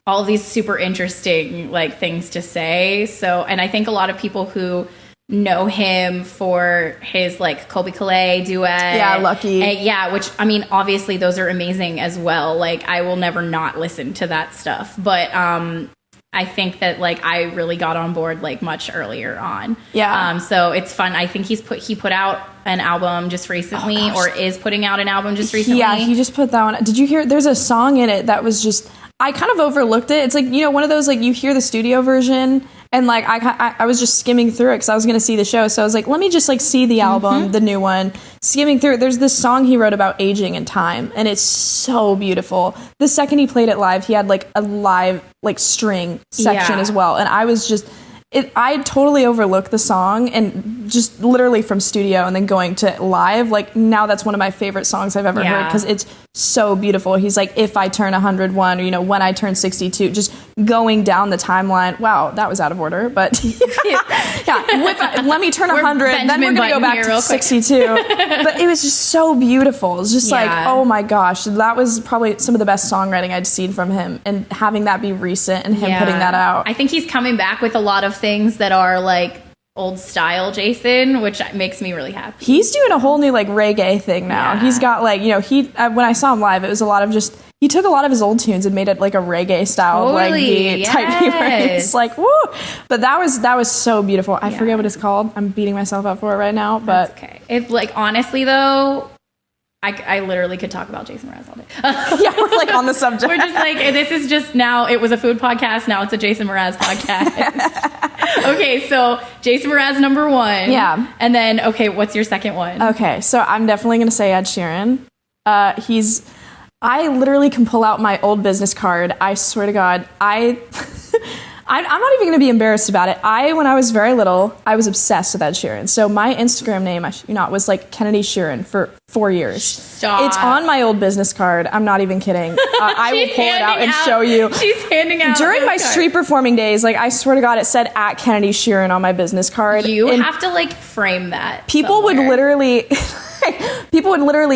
all these super interesting like things to say. So, and I think a lot of people who know him for his like Colby Calais duet, Lucky, which I mean obviously those are amazing as well. Like I will never not listen to that stuff, but I think that like I really got on board like much earlier on. So it's fun. I think he put out an album just recently, or is putting out an album just recently. Yeah, he just put that one. Did you hear? There's a song in it that was just, I kind of overlooked it. It's like, you know, one of those, like, you hear the studio version, and like I was just skimming through it because I was going to see the show. So I was like, let me just like see the album, the new one. Skimming through it, there's this song he wrote about aging and time, and it's so beautiful. The second he played it live, he had like a live like string section as well, and I was just, I totally overlooked the song, and just literally from studio and then going to live, like now that's one of my favorite songs I've ever heard, because it's so beautiful. He's like, if I turn 101, or, you know, when I turn 62, just going down the timeline. Wow, that was out of order, but let me turn 100, then we're going to go back to 62. But it was just so beautiful. It's just like, oh my gosh, that was probably some of the best songwriting I'd seen from him, and having that be recent and him putting that out. I think he's coming back with a lot of things that are like old style Jason, which makes me really happy. He's doing a whole new like reggae thing now. He's got like, you know, when I saw him live, it was a lot of just, he took a lot of his old tunes and made it like a reggae style like beat type beat. It's like, woo! But that was so beautiful. I forget what it's called. I'm beating myself up for it right now, but that's okay. It like, honestly though, I literally could talk about Jason Mraz all day. Yeah, we're like on the subject. We're just like, this is just, now it was a food podcast, now it's a Jason Mraz podcast. Okay, so Jason Mraz number 1. Yeah. And then, okay, what's your second one? Okay, so I'm definitely going to say Ed Sheeran. I literally can pull out my old business card. I swear to God, I'm not even going to be embarrassed about it. When I was very little, I was obsessed with Ed Sheeran. So my Instagram name, was like Kennedy Sheeran for 4 years. Stop. It's on my old business card. I'm not even kidding. I will pull it out and show you. She's handing out. During my street performing days, like I swear to God, it said at Kennedy Sheeran on my business card. You have to like frame that. People would literally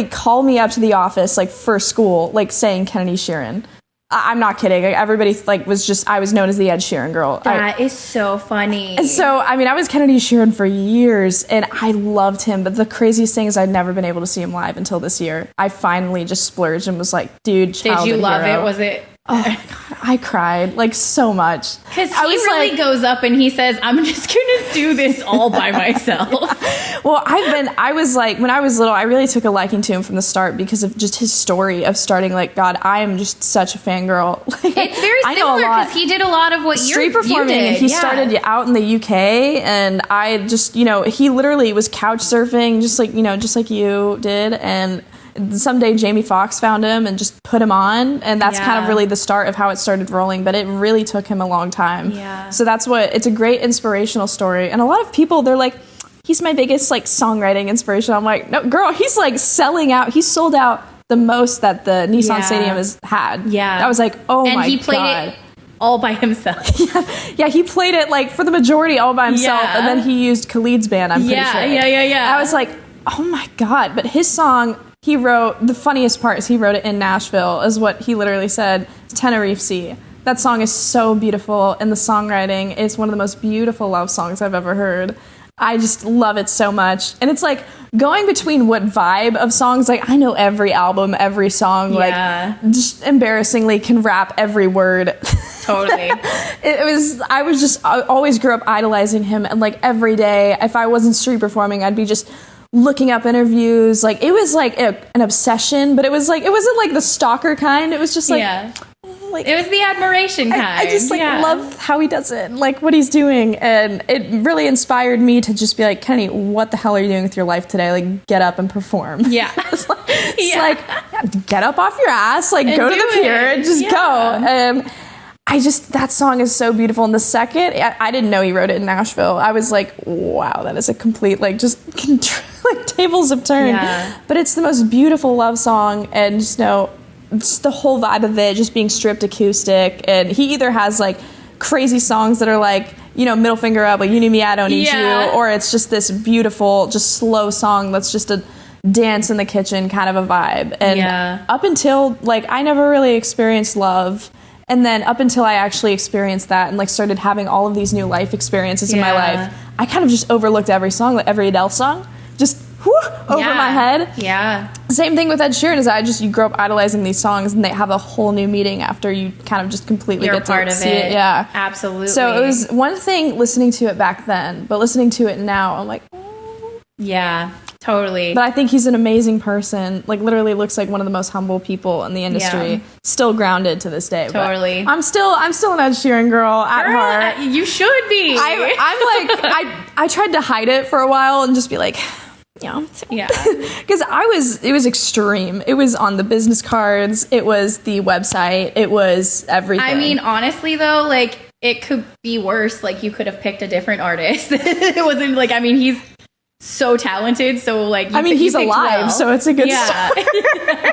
call me up to the office like for school, like saying Kennedy Sheeran. I'm not kidding. Everybody like I was known as the Ed Sheeran girl. That is so funny. And so, I mean, I was Kennedy Sheeran for years, and I loved him. But the craziest thing is I'd never been able to see him live until this year. I finally just splurged and was like, dude, did you love hero. it? Was it? Oh, God. I cried like so much. Because he really goes up and he says, I'm just going to do this all by myself. Well, I was like, when I was little, I really took a liking to him from the start because of just his story of starting like, God, I am just such a fangirl. It's very similar because he did a lot of what street performing. And he started out in the UK, and I just, he literally was couch surfing, just like you did, and someday Jamie Foxx found him and just put him on, and that's kind of really the start of how it started rolling, but it really took him a long time. Yeah. So it's a great inspirational story, and a lot of people, they're like, he's my biggest like songwriting inspiration. I'm like, no, girl, he's like selling out. He sold out the most that the Nissan Stadium has had. Yeah. I was like, oh my God. And he played it all by himself. Yeah, he played it like for the majority all by himself, and then he used Khalid's band, I'm pretty sure. Yeah. I was like, oh my God. But his song, he wrote, the funniest part is he wrote it in Nashville, is what he literally said, Tenerife Sea. That song is so beautiful, and the songwriting is one of the most beautiful love songs I've ever heard. I just love it so much. And it's like going between what vibe of songs, like I know every album, every song, like just embarrassingly can rap every word. Totally. I always grew up idolizing him, and like every day, if I wasn't street performing, I'd be just looking up interviews. Like it was like an obsession, but it wasn't like the stalker kind. It was just like, like it was the admiration kind. I just love how he does it, like what he's doing, and it really inspired me to just be like, Kenny, what the hell are you doing with your life today? Like, get up and perform. Yeah, it's like get up off your ass, like and go to the pier and just go. And that song is so beautiful. And the second, I didn't know he wrote it in Nashville. I was like, wow, that is a complete like tables have turned. Yeah. But it's the most beautiful love song, and just the whole vibe of it just being stripped acoustic. And he either has like crazy songs that are like, middle finger up, like you need me, I don't need you, or it's just this beautiful, just slow song that's just a dance in the kitchen kind of a vibe. And up until like I never really experienced love, and then up until I actually experienced that and like started having all of these new life experiences in my life, I kind of just overlooked every song, like every Adele song, just over my head. Yeah. Same thing with Ed Sheeran, is you grow up idolizing these songs, and they have a whole new meaning after you kind of just completely You're get part to of see it. it. Yeah, absolutely. So it was one thing listening to it back then, but listening to it now, I'm like, yeah, totally. But I think he's an amazing person. Like literally looks like one of the most humble people in the industry. Yeah. Still grounded to this day. Totally. But I'm still an Ed Sheeran girl at heart. You should be. I'm like I tried to hide it for a while and just be like, yeah. Because it was extreme. It was on the business cards. It was the website. It was everything. I mean, honestly though, like it could be worse. Like you could have picked a different artist. It wasn't like, I mean, he's so talented. So like, he's alive. So it's a good story.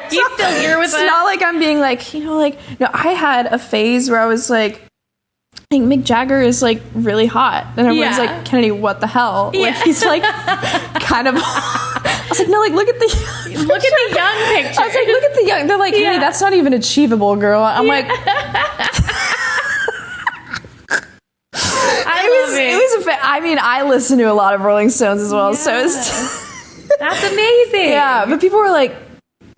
He's still here with us. It's not like I'm being like, no, I had a phase where I was like, I think Mick Jagger is like really hot, and everyone's like, Kennedy, what the hell? Like he's like kind of. I was like, no, like look at the young picture. I was like, look at the young. They're like, Kennedy, that's not even achievable, girl. I'm like, I listen to a lot of Rolling Stones as well, so that's amazing. Yeah, but people were like,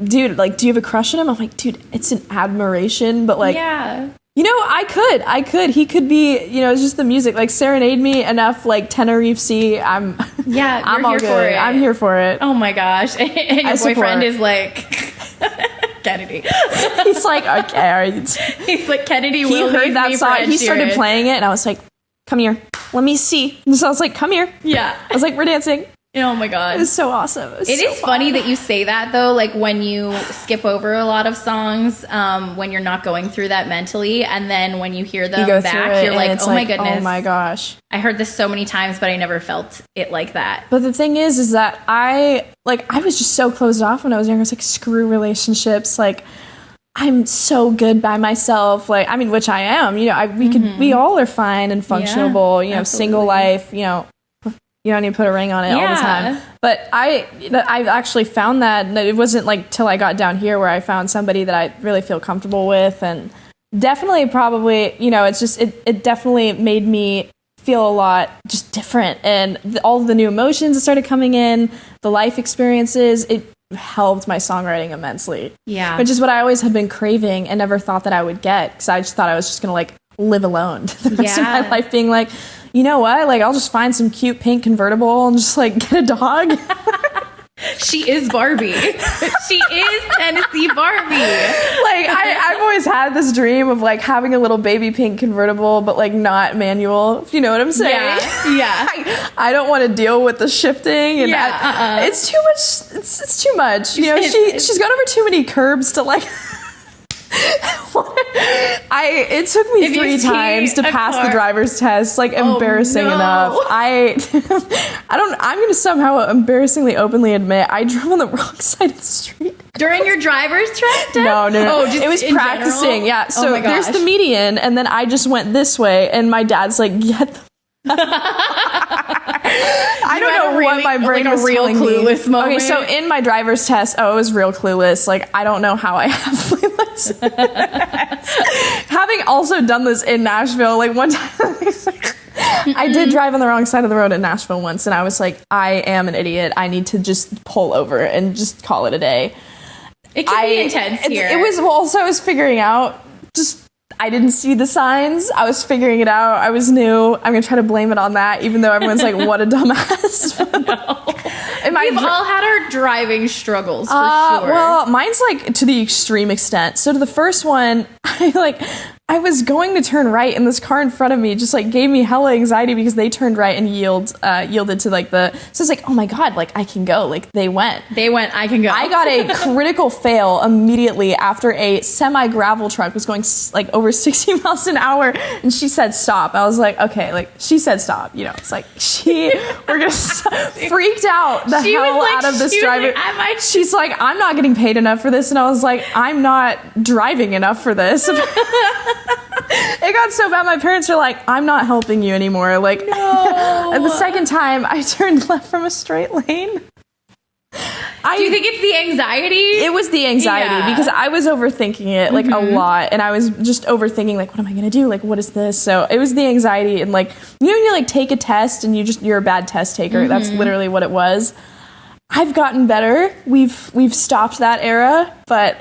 dude, like, do you have a crush on him? I'm like, dude, it's an admiration, but like, I could. He could be, it's just the music. Like, serenade me enough, like, Tenerife Sea. I'm all good. For it. I'm here for it. Oh my gosh. And your boyfriend is like, Kennedy. He's like, okay. He's like, Kennedy will He heard leave that me song. for Ed He started Sheeran. playing it, and I was like, come here. Let me see. And so I was like, come here. Yeah. I was like, we're dancing. Oh my God. It was so awesome. It is funny that you say that though, like when you skip over a lot of songs, when you're not going through that mentally, and then when you hear them back, you're like, oh my goodness. Oh my gosh. I heard this so many times, but I never felt it like that. But the thing is that I was just so closed off when I was younger. I was like, screw relationships. Like, I'm so good by myself. Like, I mean, which I am, we all are fine and functionable, single life, you don't need to put a ring on it all the time. But I've actually found that it wasn't like till I got down here where I found somebody that I really feel comfortable with, and definitely probably, it's just, it definitely made me feel a lot just different, and all the new emotions that started coming in, the life experiences, it helped my songwriting immensely. Yeah. Which is what I always had been craving and never thought that I would get, because I just thought I was just going to like live alone the rest of my life, being like, you know what? Like, I'll just find some cute pink convertible and just like get a dog. She is Barbie. She is Tennessee Barbie. Like, I've always had this dream of like having a little baby pink convertible, but like not manual, if you know what I'm saying. Yeah. I don't want to deal with the shifting, and it's too much. It's too much. You know, she's got over too many curbs to like. It took me 3 times to pass the driver's test. Like, embarrassing enough. I'm gonna somehow embarrassingly openly admit I drove on the wrong side of the street during your driver's test. No. Oh, just it was practicing. General? Yeah. So there's the median, and then I just went this way, and my dad's like, "Get the." I don't know what my brain was telling me. Clueless moment. Okay, so in my driver's test, it was real clueless. Like, I don't know how I have clueless. Having also done this in Nashville, like one time, I did drive on the wrong side of the road in Nashville once, and I was like, I am an idiot. I need to just pull over and just call it a day. It can be intense here. It was also, I was figuring out, I didn't see the signs. I was figuring it out. I was new. I'm going to try to blame it on that, even though everyone's like, what a dumbass. We've all had our driving struggles, for sure. Well, mine's like to the extreme extent. So to the first one, I was going to turn right, and this car in front of me just like gave me hella anxiety because they turned right and yielded to like so it's like, oh my God, like I can go. Like they went, I can go. I got a critical fail immediately after a semi gravel truck was going like over 60 miles an hour, and she said stop. I was like, okay, like she said stop. You know, it's like we're gonna stop. Freaked out the hell out of this driver. She's like, I'm not getting paid enough for this, and I was like, I'm not driving enough for this. It got so bad, my parents were like, I'm not helping you anymore. Like, no. And the second time I turned left from a straight lane. Do you think it's the anxiety? It was the anxiety because I was overthinking it like a lot, and I was just overthinking like, what am I gonna do? Like, what is this? So it was the anxiety, and like, you know, when you like take a test and you're a bad test taker. That's literally what it was. I've gotten better. We've stopped that era, but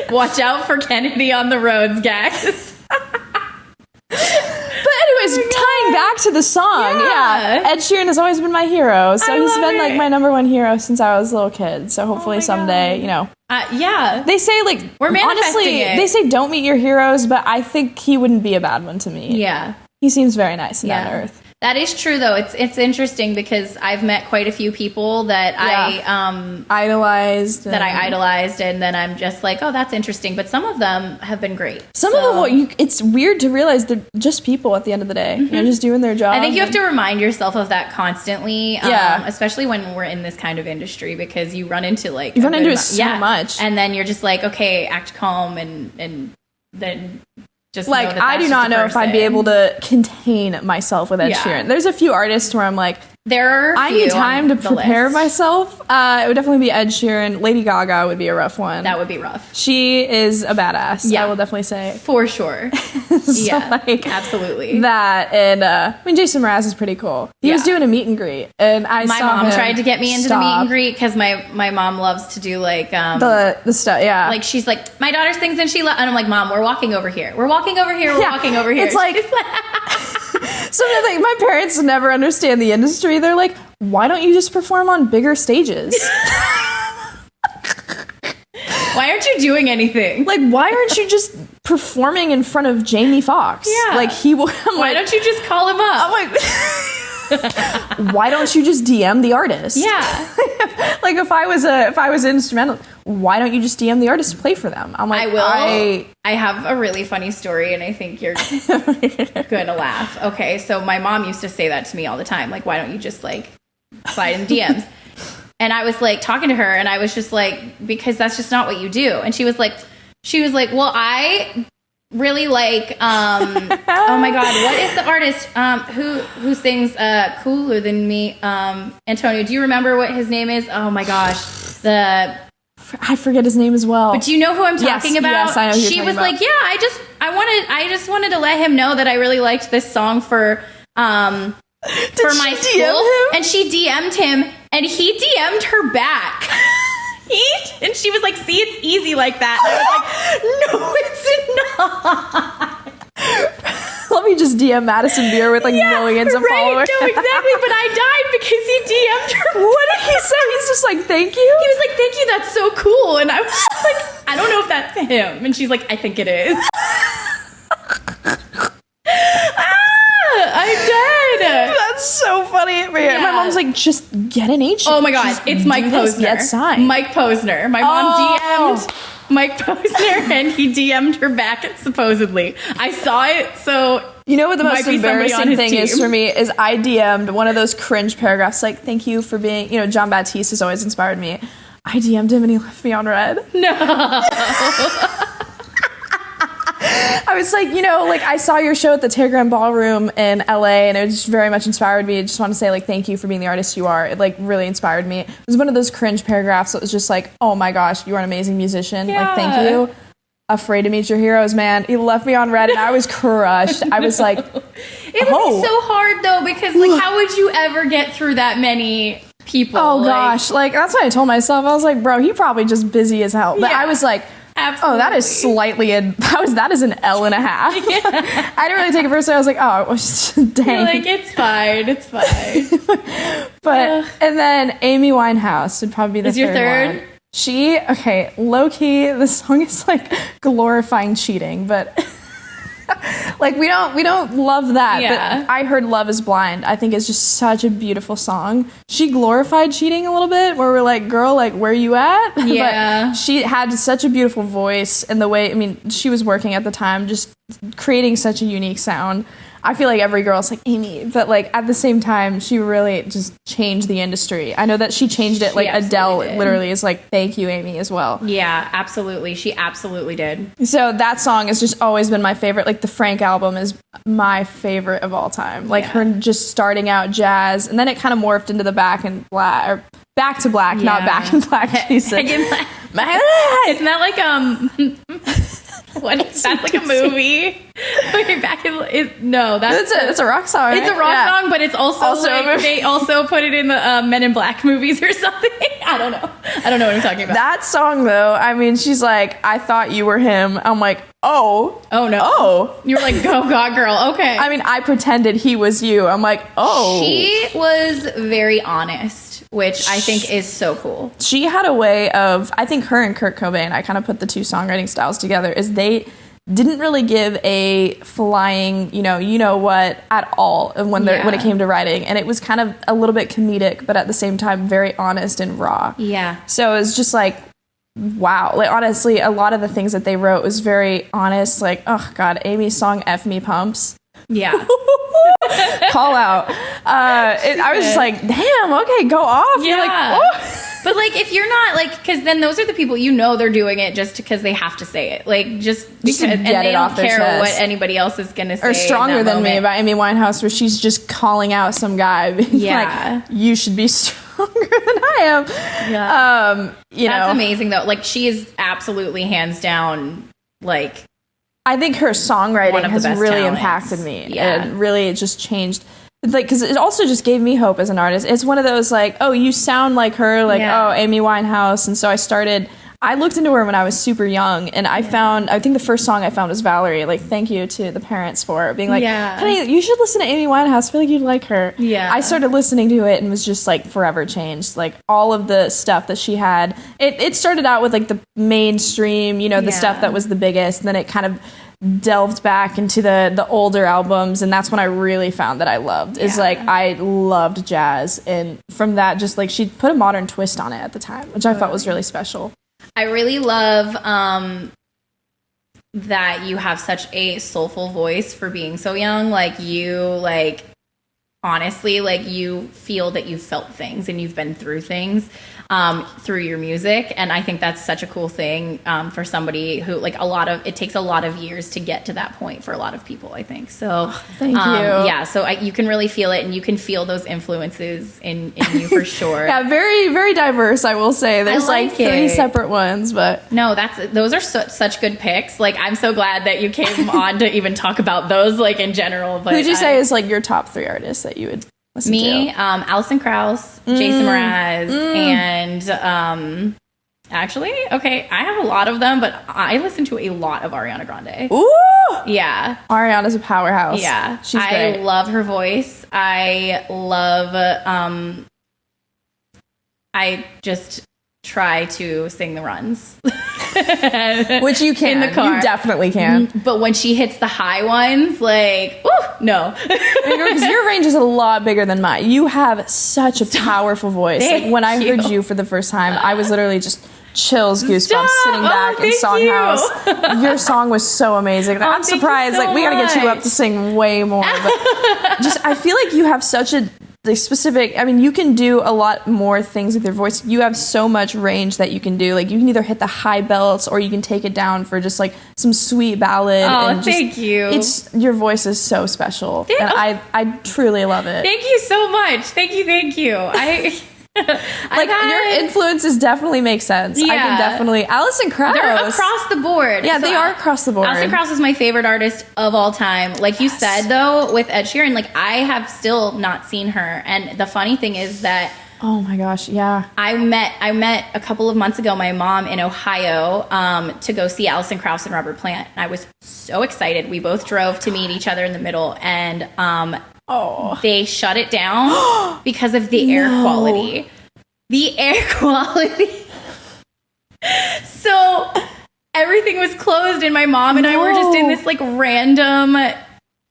watch out for Kennedy on the roads, guys. But anyways, tying back to the song, Ed Sheeran has always been my hero. So he's been like my number one hero since I was a little kid. So hopefully someday, you know. They say like, we're manifesting honestly, it. They say don't meet your heroes, but I think he wouldn't be a bad one to me. Yeah. He seems very nice and down to earth. That is true, though. It's interesting because I've met quite a few people that I idolized, and then I'm just like, oh, that's interesting. But some of them have been great. Some of them, it's weird to realize they're just people at the end of the day. They're just doing their job. I think you have to remind yourself of that constantly, especially when we're in this kind of industry, because you run into it so much, and then you're just like, okay, act calm, and then. Just like, I do not know if I'd be able to contain myself with Ed Sheeran. There's a few artists where I'm like, I need time to prepare myself. It would definitely be Ed Sheeran. Lady Gaga would be a rough one. That would be rough. She is a badass. I will definitely say. For sure. So absolutely. That, and I mean, Jason Mraz is pretty cool. He was doing a meet and greet, and my mom tried to get me into the meet and greet because my mom loves to do like the stuff. Yeah, like she's like, my daughter sings and and I'm like, Mom, we're walking over here. We're walking over here. We're walking over here. It's like. Sometimes like my parents never understand the industry. They're like, why don't you just perform on bigger stages? Why aren't you doing anything? Like, why aren't you just performing in front of Jamie Foxx? Yeah. Like why don't you just call him up? I'm like, why don't you just DM the artist? Yeah. Like if I was instrumental, why don't you just DM the artist to play for them? I'm like, I will. I have a really funny story, and I think you're gonna laugh. Okay, so my mom used to say that to me all the time. Like, why don't you just like slide in DMs? And I was like talking to her, and I was just like, because that's just not what you do. And she was like, well, I really like oh my God, what is the artist who sings Cooler Than Me? Antonio, do you remember what his name is? Oh my gosh, I forget his name as well. But do you know who I'm talking about? Yes, I know who you're She talking was about. like, yeah, I just wanted to let him know that I really liked this song for my school. And she DM'd him and he DM'd her back. And she was like, see, it's easy like that. And I was like, no, it's not. Let me just DM Madison Beer with like millions of followers. No, exactly. But I died because he DM'd her. What did he say? He's just like, thank you? He was like, thank you, that's so cool. And I was like, I don't know if that's him. And she's like, I think it is. I did. That's so funny. Yeah. My mom's like, just get an agent. Oh my God, Just it's Mike do this, Posner. get signed. Mike Posner. My mom DM'd Mike Posner and he DM'd her back supposedly. I saw it, so you know what the might most be somebody on embarrassing his thing team. is for me is I DM'd one of those cringe paragraphs like, thank you for being, you know, John Baptiste has always inspired me. I DM'd him and he left me on red. No. I was like, you know, like I saw your show at the Telegram Ballroom in LA and it just very much inspired me. I just want to say like, thank you for being the artist you are. It like really inspired me. It was one of those cringe paragraphs that was just like, oh my gosh, you are an amazing musician. Yeah. Like, thank you. Afraid to meet your heroes, man. He left me on red and I was crushed. I was like, It would be so hard though, because like how would you ever get through that many people? oh Like, gosh. Like that's what I told myself. I was like, bro, he probably just busy as hell. But Yeah. I was like, Absolutely. oh, that is slightly that is an L and a half. Yeah. I didn't really take it personally. I was like, oh, it was dang. You're like, it's fine. It's fine. But and then Amy Winehouse would probably be the Is your third? one. She low key. The song is like glorifying cheating, but like we don't love that. Yeah. But I heard "Love Is Blind." I think is just such a beautiful song. She glorified cheating a little bit, where we're like, girl, like where you at? Yeah. But she had such a beautiful voice, and the way she was working at the time, just creating such a unique sound. I feel like every girl's like Amy, but like at the same time, she really just changed the industry. I know that she changed it. Like absolutely Adele did. literally is like, thank you, Amy, as well. Yeah, absolutely. She absolutely did. So that song has just always been my favorite. Like the Frank album is my favorite of all time. Like her just starting out jazz, and then it kind of morphed into the Back to Black, not Back in Black. Jesus. Isn't that like what is that's like a movie? Okay, It's a rock song. It's a rock song, but it's also a like movie. they also put it in the Men in Black movies or something. I don't know what I'm talking about. That song though, I mean, she's like, I thought you were him. I'm like, oh no. Oh. You were like, oh God, girl. Okay. I mean, I pretended he was you. I'm like, oh. She was very honest, which I think is so cool. She had a way of, I think her and Kurt Cobain, I kind of put the two songwriting styles together, is they didn't really give a flying, you know what at all when it came to writing. And it was kind of a little bit comedic, but at the same time, very honest and raw. Yeah. So it was just like, wow. Like, honestly, a lot of the things that they wrote was very honest. Like, oh God, Amy's song F Me Pumps. Yeah. Call out. I was just like, damn, okay, go off. Yeah. You're like, oh. But like, if you're not like, because then those are the people they're doing it just because they have to say it, like just because, to and get they it don't off their care chest. what anybody else is gonna say. Or Stronger in that Than Me moment. by Amy Winehouse, where she's just calling out some guy, being Yeah. like, you should be stronger than I am. Yeah. That's amazing though. Like, she is absolutely hands down, like, I think her One songwriting of the has best really talents. impacted me. Yeah. And really just changed. Like, because it also just gave me hope as an artist. It's one of those like, oh, you sound like her, like, Yeah. oh, Amy Winehouse. And so I looked into her when I was super young, and I think the first song I found was Valerie. Like, thank you to the parents for being like, Yeah. honey, you should listen to Amy Winehouse. I feel like you'd like her. Yeah. I started listening to it and was just like forever changed. Like all of the stuff that she had. It started out with like the mainstream, the Yeah. stuff that was the biggest, and then it kind of delved back into the older albums, and that's when I really found that I loved is Yeah. like I loved jazz, and from that just like she put a modern twist on it at the time, which I thought was really special. I really love that you have such a soulful voice for being so young. Like, you, like, honestly, like, you feel that you've felt things and you've been through things through your music. And I think that's such a cool thing for somebody who, like, it takes a lot of years to get to that point for a lot of people, I think. So Thank you. Yeah, so you can really feel it, and you can feel those influences in you for sure. Yeah, very, very diverse, I will say. There's like like 3 it. separate ones, but No, those are such good picks. Like, I'm so glad that you came on to even talk about those, like, in general. But who'd you say is like your top 3 artists that you would listen Me, to? Alison Krauss, Jason Mraz, and actually, okay, I have a lot of them, but I listen to a lot of Ariana Grande. Ooh! Yeah. Ariana's a powerhouse. Yeah. She's great. I love her voice. I love, I just try to sing the runs. Which you can. In the car. You definitely can. But when she hits the high ones, like, no. Because your range is a lot bigger than mine. You have such a powerful voice. Like, when I heard you for the first time, I was literally just chills, goosebumps, sitting back in Songhouse. Your song was so amazing. I'm surprised. So like, we got to get you up to sing way more. But just, I feel like you have such a specific, I mean, you can do a lot more things with your voice. You have so much range that you can do. Like, you can either hit the high belts or you can take it down for just like some sweet ballad. Oh, and just, thank you. Your voice is so special. And I truly love it. Thank you so much. Thank you. Like, your influences definitely make sense. Yeah. I can definitely. Allison Krauss. They're across the board. Yeah, they are across the board. Allison Krauss is my favorite artist of all time. Like you said, though, with Ed Sheeran, like, I have still not seen her. And the funny thing is that oh my gosh, yeah. I met a couple of months ago my mom in Ohio to go see Allison Krauss and Robert Plant. And I was so excited. We both drove to meet each other in the middle, and they shut it down because of the air quality. The air quality. So everything was closed, and my mom and I were just in this like random, like,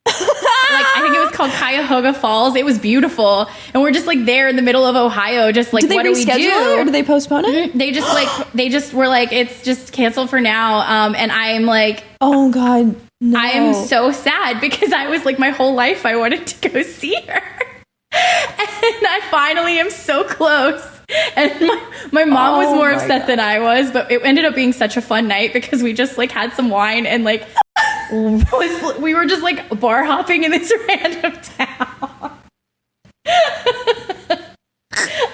I think it was called Cuyahoga Falls. It was beautiful, and we're just like there in the middle of Ohio, just like, what do we do? It, or did they postpone it? They just were like, it's just canceled for now. And I'm like, oh God, no. I am so sad because I was like, my whole life I wanted to go see her, and I finally am so close. And my mom was more upset than I was, but it ended up being such a fun night because we just like had some wine and like we were just like bar hopping in this random town.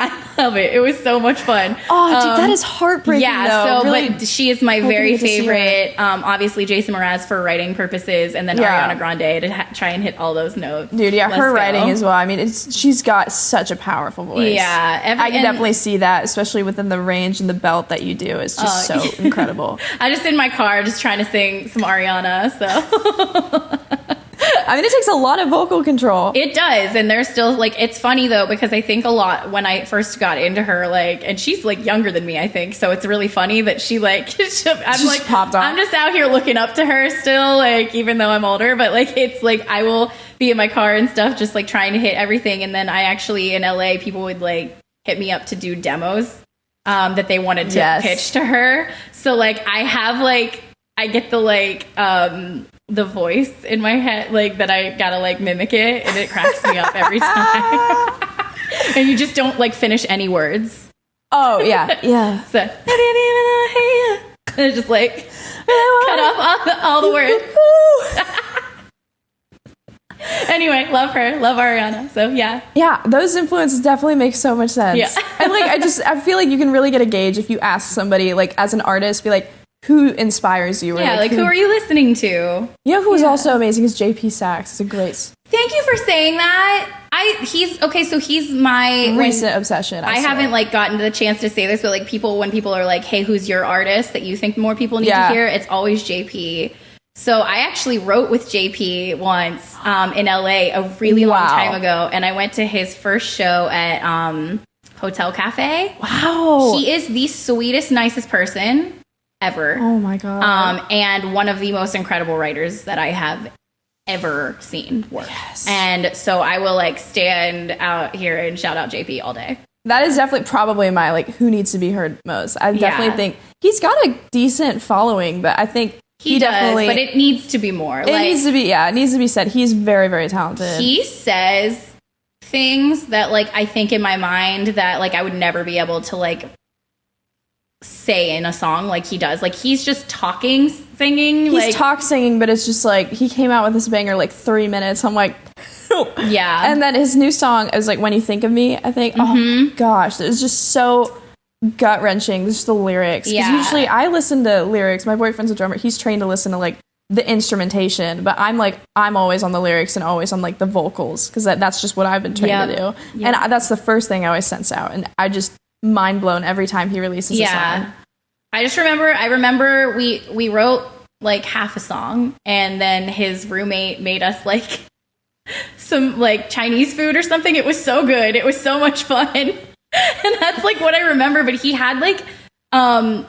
I love it. It was so much fun. Oh, dude, that is heartbreaking. Yeah, though. so Really, but she is my very favorite. Obviously Jason Mraz for writing purposes, and then Ariana Grande to try and hit all those notes. Dude, yeah, her writing as well. I mean, she's got such a powerful voice. Yeah, I can definitely see that, especially within the range and the belt that you do. It's just so incredible. I just in my car just trying to sing some Ariana. So. I mean, it takes a lot of vocal control. It does. And they're still like, it's funny though, because I think a lot when I first got into her, like, and she's like younger than me, I think. So it's really funny that she like, I'm like, popped off. I'm just out here looking up to her still, like, even though I'm older, but like, it's like, I will be in my car and stuff, just like trying to hit everything. And then I actually in LA, people would like hit me up to do demos, that they wanted to pitch to her. So like, I have like, I get the like, the voice in my head, like that I gotta like mimic it, and it cracks me up every time. And you just don't like finish any words. Oh yeah, yeah. So it's just like cut off all the words. Anyway, love her, love Ariana. So yeah, those influences definitely make so much sense. Yeah. And like I feel like you can really get a gauge if you ask somebody like as an artist, be like, who inspires you? Or yeah, like who are you listening to? You know who is also amazing is JP Sachs. It's a great. Thank you for saying that. He's my recent obsession. I haven't like gotten the chance to say this, but like when people are like, hey, who's your artist that you think more people need to hear? It's always JP. So I actually wrote with JP once in LA a really long time ago, and I went to his first show at Hotel Cafe. Wow. He is the sweetest, nicest person ever. Oh my God. And one of the most incredible writers that I have ever seen work. Yes. And so I will like stand out here and shout out JP all day. That is definitely probably my like who needs to be heard most. I definitely think he's got a decent following, but I think he definitely does, but it needs to be more. It needs to be said. He's very, very talented. He says things that like I think in my mind that like I would never be able to like say in a song like he does. Like he's just talking, singing. He's singing, but it's just like he came out with this banger like 3 minutes. I'm like, yeah. And then his new song is like When You Think of Me. I think, oh gosh, it's just so gut wrenching. Just the lyrics. Because usually I listen to lyrics. My boyfriend's a drummer. He's trained to listen to like the instrumentation, but I'm always on the lyrics and always on like the vocals, because that's just what I've been trained to do. Yep. And that's the first thing I always sense out, and I just mind blown every time he releases a song. I remember we wrote like half a song, and then his roommate made us like some like Chinese food or something. It was so good. It was so much fun. And that's like what I remember. But he had like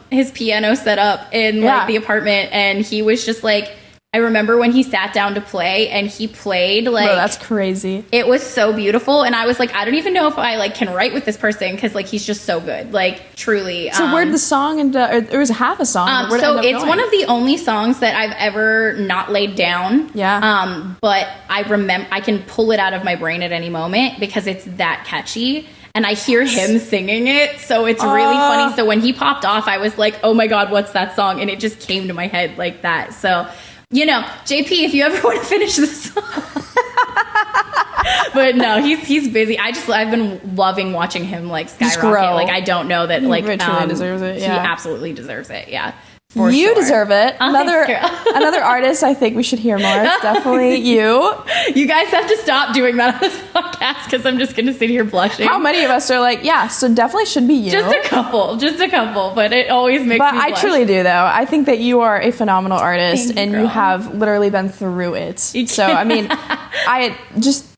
his piano set up in like the apartment, and he was just like, I remember when he sat down to play and he played like, bro, that's crazy. It was so beautiful. And I was like, I don't even know if I like can write with this person, because like he's just so good, like truly. So where'd the song and it was half a song. So it's one of the only songs that I've ever not laid down. Yeah. But I remember I can pull it out of my brain at any moment because it's that catchy. And I hear him singing it, so it's really funny. So when he popped off, I was like, oh my God, what's that song? And it just came to my head like that. So, you know, JP, if you ever want to finish the song. But no, he's busy. I've been loving watching him like skyrocket. Like, I don't know that like he truly deserves it. Yeah. He absolutely deserves it. Yeah. You deserve it. Another artist I think we should hear more. Definitely you. You guys have to stop doing that on this podcast, because I'm just going to sit here blushing. How many of us are like, yeah, so definitely should be you. Just a couple, but it always makes me blush. But I truly do, though. I think that you are a phenomenal artist, and you have literally been through it. So, I mean,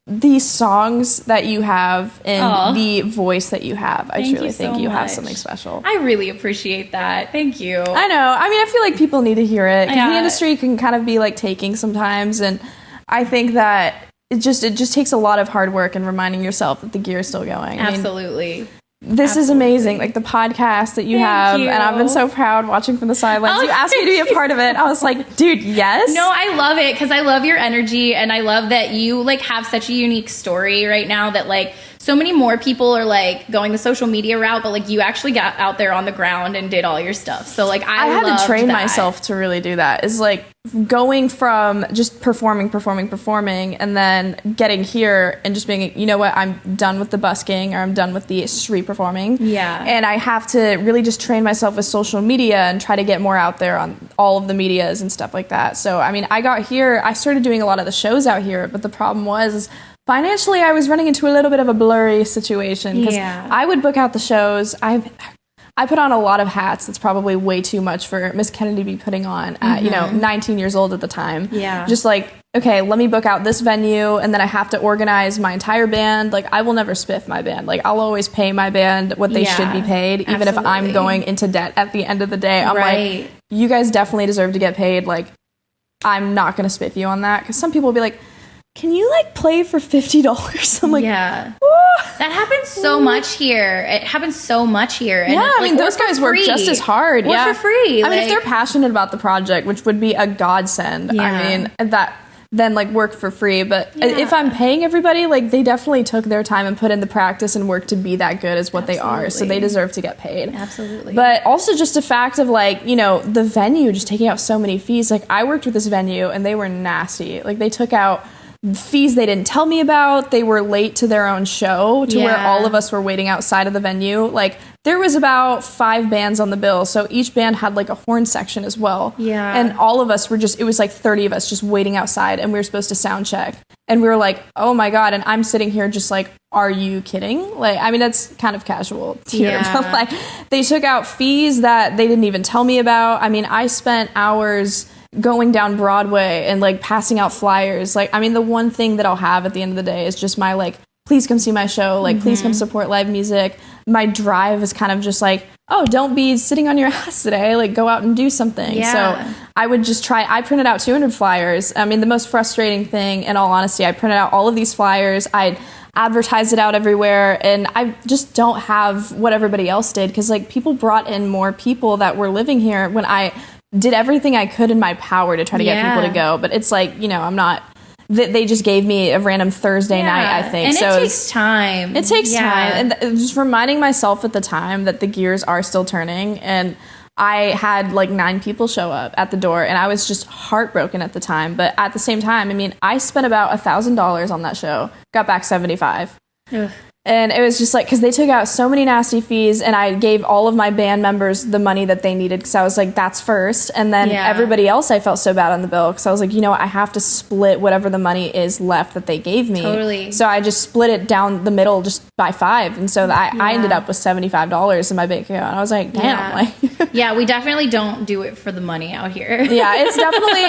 these songs that you have and the voice that you have, I truly think you have something special. I really appreciate that. Thank you. I know. I mean, I feel like people need to hear it, because the industry can kind of be like taking sometimes, and I think that it just takes a lot of hard work and reminding yourself that the gear is still going. Absolutely. This is amazing, like the podcast that you have, and I've been so proud watching from the sidelines. You asked me to be a part of it. I was like, dude, yes. No, I love it, because I love your energy, and I love that you like have such a unique story right now that like so many more people are like going the social media route, but like you actually got out there on the ground and did all your stuff. So like I had to train myself to really do that. Is like going from just performing, and then getting here and just being, you know what, I'm done with the busking, or I'm done with the street performing. Yeah. And I have to really just train myself with social media and try to get more out there on all of the medias and stuff like that. So, I mean, I got here, I started doing a lot of the shows out here, but the problem was financially I was running into a little bit of a blurry situation, because I would book out the shows. I put on a lot of hats. That's probably way too much for Miss Kennedy to be putting on at, 19 years old at the time. Yeah. Just like, okay, let me book out this venue, and then I have to organize my entire band. Like, I will never spiff my band. Like, I'll always pay my band what they should be paid, even if I'm going into debt at the end of the day. I'm like, you guys definitely deserve to get paid. Like, I'm not going to spiff you on that, because some people will be like, can you like play for $50? I'm like, that happens so much here. It happens so much here. And I mean, those guys work just as hard. Work for free. I mean, if they're passionate about the project, which would be a godsend. I mean, then like work for free. But if I'm paying everybody, like they definitely took their time and put in the practice and work to be that good as what they are. So they deserve to get paid. Absolutely. But also just a fact of like, the venue just taking out so many fees. Like I worked with this venue and they were nasty. Like they took out fees they didn't tell me about. They were late to their own show to where all of us were waiting outside of the venue. Like there was about 5 bands on the bill, so each band had like a horn section as well. And all of us were it was like 30 of us just waiting outside, and we were supposed to sound check, and we were like, oh my God. And I'm sitting here just like, are you kidding? Like, I mean, that's kind of casual here, but like they took out fees that they didn't even tell me about. I mean, I spent hours going down Broadway and like passing out flyers. Like, I mean, the one thing that I'll have at the end of the day is just my like, please come see my show. Like, please come support live music. My drive is kind of just like, oh, don't be sitting on your ass today. Like, go out and do something. So I would just I printed out 200 flyers. I mean, the most frustrating thing, in all honesty, I printed out all of these flyers. I advertised it out everywhere, and I just don't have what everybody else did, because like people brought in more people that were living here when I did everything I could in my power to try to get people to go. But it's like, I'm not, they just gave me a random Thursday night, I think. And it takes time. It takes time. And just reminding myself at the time that the gears are still turning. And I had like 9 people show up at the door, and I was just heartbroken at the time. But at the same time, I mean, I spent about $1,000 on that show, got back $75. And it was just like, because they took out so many nasty fees, and I gave all of my band members the money that they needed, because I was like, that's first. And then everybody else, I felt so bad on the bill, because I was like, you know what, I have to split whatever the money is left that they gave me. Totally. So I just split it down the middle just by 5. And so I ended up with $75 in my bank account. And I was like, damn. Like, yeah, we definitely don't do it for the money out here. Yeah, it's definitely,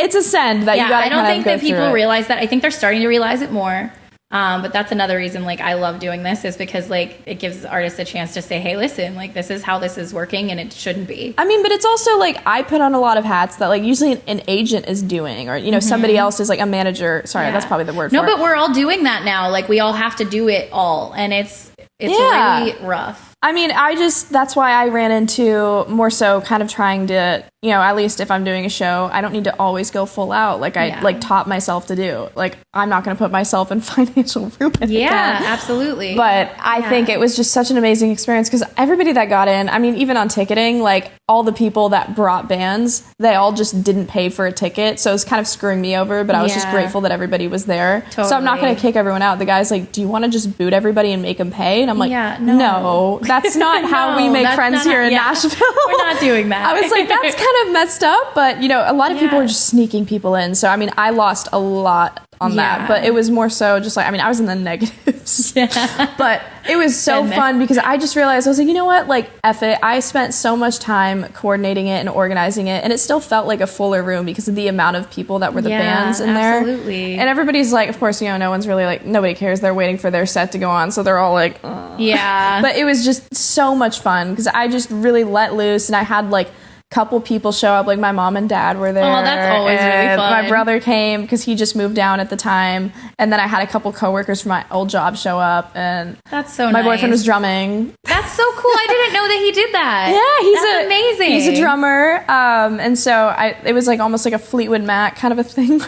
it's a send that you got to I don't think that people realize that. I think they're starting to realize it more. But that's another reason, like, I love doing this, is because, like, it gives artists a chance to say, hey, listen, like, this is how this is working, and it shouldn't be. I mean, but it's also, like, I put on a lot of hats that, like, usually an agent is doing, or, you know, somebody else is, like, a manager. Sorry, that's probably the word for it. No, but we're all doing that now. Like, we all have to do it all, and it's really rough. I mean, that's why I ran into more so kind of trying to, you know, at least if I'm doing a show, I don't need to always go full out. Like I like taught myself to do. Like, I'm not going to put myself in financial ruin. Yeah, absolutely. But I think it was just such an amazing experience, because everybody that got in, I mean, even on ticketing, like all the people that brought bands, they all just didn't pay for a ticket. So it was kind of screwing me over, but I was just grateful that everybody was there. Totally. So I'm not going to kick everyone out. The guy's like, do you want to just boot everybody and make them pay? And I'm like, no. That's not how we make friends here in Nashville. We're not doing that. I was like, that's kind of messed up. But, you know, a lot of people were just sneaking people in. So, I mean, I lost a lot on that. But it was more so just like, I mean, I was in the negatives. But it was so fun, because I just realized, I was like, you know what? Like, F it. I spent so much time coordinating it and organizing it. And it still felt like a fuller room because of the amount of people that were the bands in there. Absolutely. And everybody's like, of course, you know, no one's really like, nobody cares. They're waiting for their set to go on. So they're all like, ugh. Yeah. But it was just so much fun, because I just really let loose, and I had like couple people show up, like my mom and dad were there. Oh, that's always really fun. My brother came because he just moved down at the time, and then I had a couple coworkers from my old job show up, and that's so my nice. boyfriend was drumming. That's so cool. I didn't know that he did that. Yeah, that's amazing. He's a drummer, and so it was like almost like a Fleetwood Mac kind of a thing.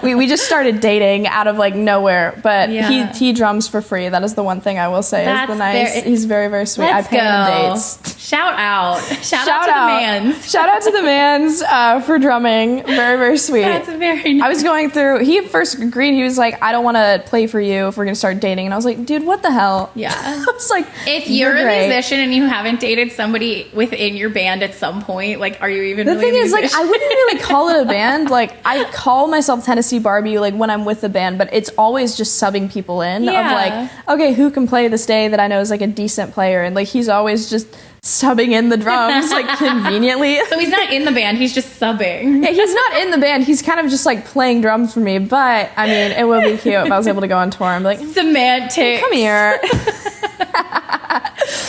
we just started dating out of like nowhere, but he drums for free. That is the one thing I will say is the nice. He's very, very sweet. I pay him dates. Shout out to the mans. Shout out to the mans for drumming. Very, very sweet. That's very nice. I was going through, he first agreed, he was like, I don't want to play for you if we're going to start dating. And I was like, dude, what the hell? Yeah. I was like, if you're a musician and you haven't dated somebody within your band at some point, like, are you even the really thing a is, like, I wouldn't really call it a band. Like, I call myself Tennessee Barbie, like, when I'm with the band, but it's always just subbing people in of like, okay, who can play this day that I know is like a decent player? And like, he's always just subbing in the drums, like, conveniently. So he's not in the band, he's just subbing. Yeah, he's not in the band, he's kind of just like playing drums for me. But I mean, it would be cute if I was able to go on tour and be like, semantics, come here.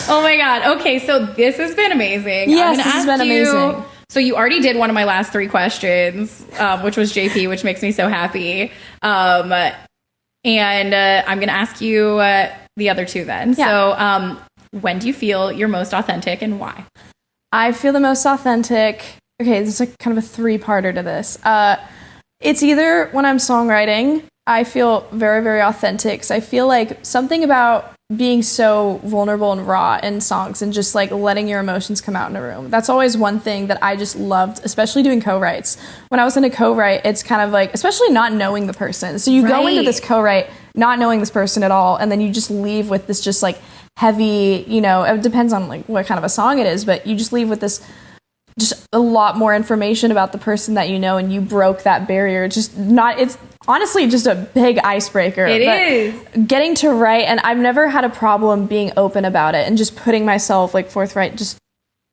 Oh my god. Okay, so this has been amazing. Yes, this has been amazing. So you already did one of my last 3 questions, which was JP, which makes me so happy. And I'm going to ask you the other 2 then. Yeah. So when do you feel you're most authentic, and why? I feel the most authentic. Okay, there's like kind of a 3-parter to this. It's either when I'm songwriting, I feel very, very authentic. 'Cause I feel like something about being so vulnerable and raw in songs and just like letting your emotions come out in a room. That's always one thing that I just loved, especially doing co-writes. When I was in a co-write, it's kind of like, especially not knowing the person. So you go into this co-write not knowing this person at all, and then you just leave with this just like heavy, you know, it depends on like what kind of a song it is, but you just leave with this just a lot more information about the person that you know, and you broke that barrier. It's honestly just a big icebreaker. It is. Getting to write, and I've never had a problem being open about it and just putting myself like forthright, just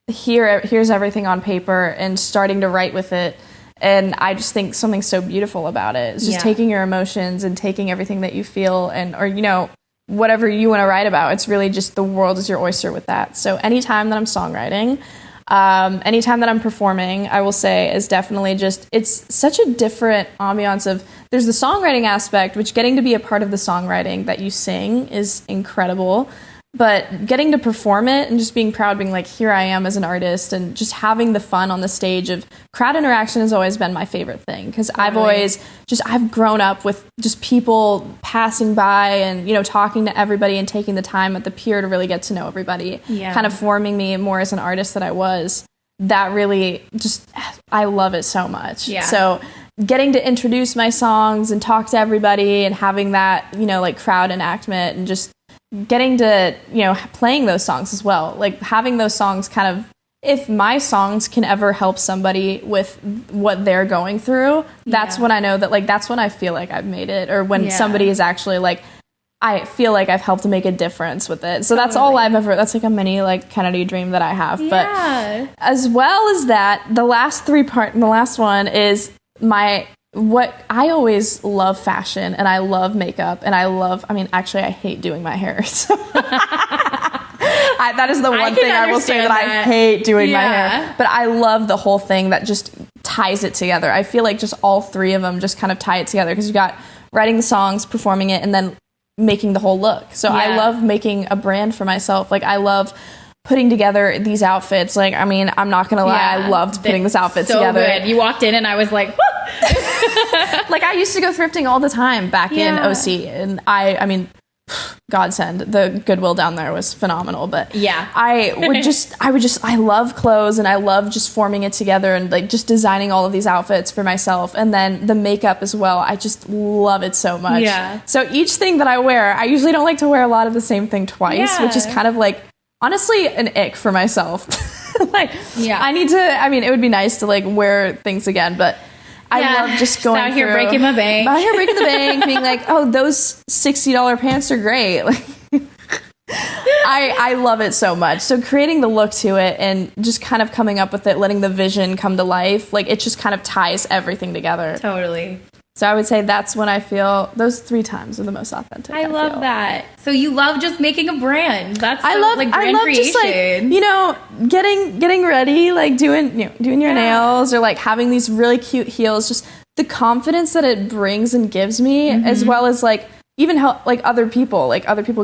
here's everything on paper and starting to write with it. And I just think something so beautiful about it. It's just taking your emotions and taking everything that you feel or, you know, whatever you want to write about. It's really just the world is your oyster with that. So anytime that I'm songwriting, anytime that I'm performing, I will say is definitely just, it's such a different ambiance of, there's the songwriting aspect, which getting to be a part of the songwriting that you sing is incredible. But getting to perform it and just being proud, being like, here I am as an artist, and just having the fun on the stage of crowd interaction has always been my favorite thing. Because I've grown up with just people passing by and, you know, talking to everybody and taking the time at the pier to really get to know everybody. Kind of forming me more as an artist that I was. That really just, I love it so much. So getting to introduce my songs and talk to everybody and having that, you know, like crowd enactment and just getting to, you know, playing those songs as well. Like having those songs kind of, if my songs can ever help somebody with what they're going through, that's when I know that, like, that's when I feel like I've made it, or when somebody is actually like, I feel like I've helped to make a difference with it. So that's all I've ever, that's like a mini like Kennedy dream that I have. But as well as that, the last one is what I always love fashion, and I love makeup, and actually I hate doing my hair. So that is the one thing I will say that I hate doing my hair. But I love the whole thing that just ties it together. I feel like just all three of them just kind of tie it together, because you got writing the songs, performing it, and then making the whole look. So I love making a brand for myself. Like I love putting together these outfits. Like, I mean, I'm not gonna lie, I loved putting this outfit together. Good. You walked in and I was like, like I used to go thrifting all the time back in OC, and I mean, godsend. The Goodwill down there was phenomenal. But I love clothes, and I love just forming it together and like just designing all of these outfits for myself. And then the makeup as well. I just love it so much. Yeah. So each thing that I wear, I usually don't like to wear a lot of the same thing twice, which is kind of like, honestly, an ick for myself. Like, I need to, I mean, it would be nice to like wear things again, but I love just going out here breaking my bank. Out here breaking the bank, being like, oh, those $60 pants are great. Like, I love it so much. So creating the look to it and just kind of coming up with it, letting the vision come to life, like it just kind of ties everything together. Totally. So I would say that's when I feel those 3 times are the most authentic. I love that. So you love just making a brand. That's I love brand creation. Just like, you know, getting ready, like doing your nails, or like having these really cute heels. Just the confidence that it brings and gives me, as well as like even help like other people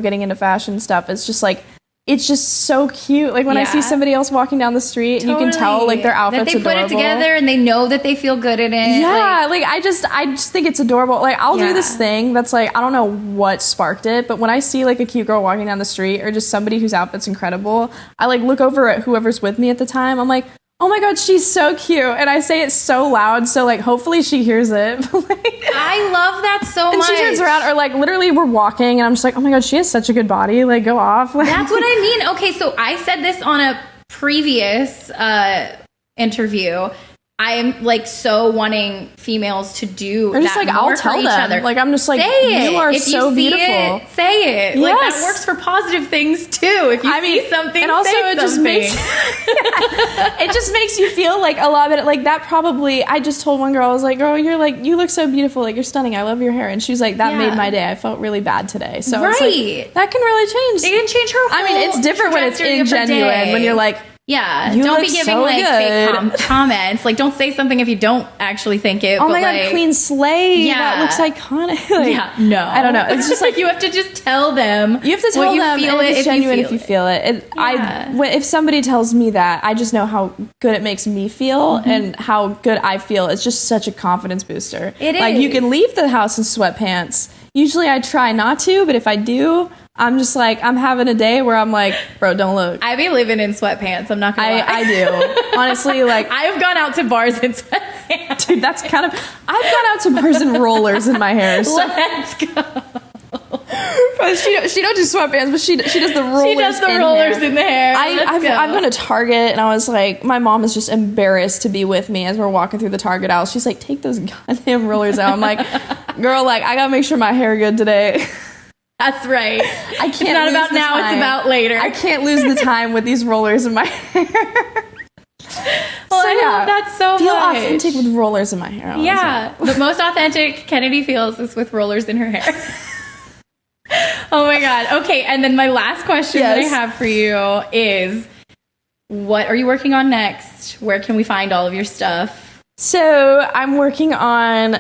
getting into fashion stuff. It's just like, it's just so cute. Like when I see somebody else walking down the street, and you can tell like their outfit's adorable. That they put it together and they know that they feel good in it. Yeah, like I just think it's adorable. Like I'll do this thing that's like, I don't know what sparked it, but when I see like a cute girl walking down the street, or just somebody whose outfit's incredible, I like look over at whoever's with me at the time. I'm like, oh my God, she's so cute. And I say it so loud, so like hopefully she hears it. Like, I love that so much. And she turns around, or like literally we're walking and I'm just like, oh my God, she has such a good body. Like, go off. That's what I mean. Okay, so I said this on a previous interview. I'm like so wanting females to do or just that like more I'll tell for each them. other. Like I'm just like, say it. You are if so you see beautiful. It, say it. Yes. Like that works for positive things too. If you see something, and also say it something. just makes it just makes you feel like a lot of it. Like that probably. I just told one girl, I was like, girl, you look so beautiful. Like you're stunning. I love your hair. And she was like, that made my day. I felt really bad today. So it's like, that can really change. It can change her whole I mean, it's different when it's ingenuine. When you're like. Yeah, you don't be look giving so like good. fake comments. Like, don't say something if you don't actually think it. Oh but my God, like, Queen Slay. That looks iconic. Like, no, I don't know. It's just like you have to just tell them. You have to tell you them feel and it it's genuine if you feel it. And if somebody tells me that, I just know how good it makes me feel and how good I feel. It's just such a confidence booster. It is. Like you can leave the house in sweatpants. Usually I try not to, but if I do, I'm just like, I'm having a day where I'm like, bro, don't look. I be living in sweatpants. I'm not gonna lie. I do. Honestly, like I have gone out to bars in sweatpants. Dude, that's kind of, I've gone out to bars in rollers in my hair. So. Let's go. But she don't do sweatpants, but she does the rollers. She does the rollers in the hair. I've gone to Target and I was like, my mom is just embarrassed to be with me as we're walking through the Target aisle. She's like, take those goddamn rollers out. I'm like, girl, like I gotta make sure my hair good today. That's right. I can't. It's not about now. Time. It's about later. I can't lose the time with these rollers in my hair. Well, so, I love that so feel much. Authentic with rollers in my hair. Yeah, the most authentic Kennedy feels is with rollers in her hair. Oh my God. Okay, and then my last question that I have for you is, what are you working on next? Where can we find all of your stuff? So I'm working on,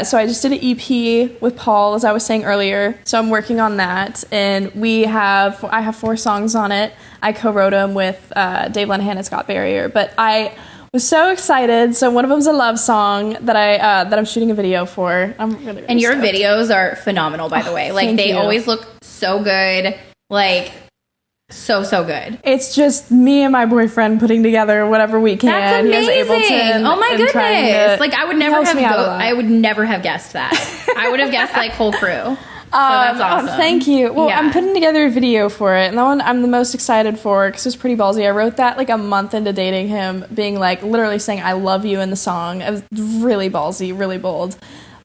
so I just did an EP with Paul, as I was saying earlier. So I'm working on that. And I have 4 songs on it. I co-wrote them with Dave Lenahan and Scott Barrier. But I was so excited. So one of them's a love song that I'm shooting a video for. I'm really and your stoked. Videos are phenomenal, by the way. Like they always look so good. Like So good. It's just me and my boyfriend putting together whatever we can. That's amazing. He has Ableton. Oh my goodness. Like I would never have guessed that. I would have guessed like whole crew. So that's awesome. Oh, thank you. Well, I'm putting together a video for it, and the one I'm the most excited for because it was pretty ballsy. I wrote that like a month into dating him, being like literally saying "I love you" in the song. It was really ballsy, really bold.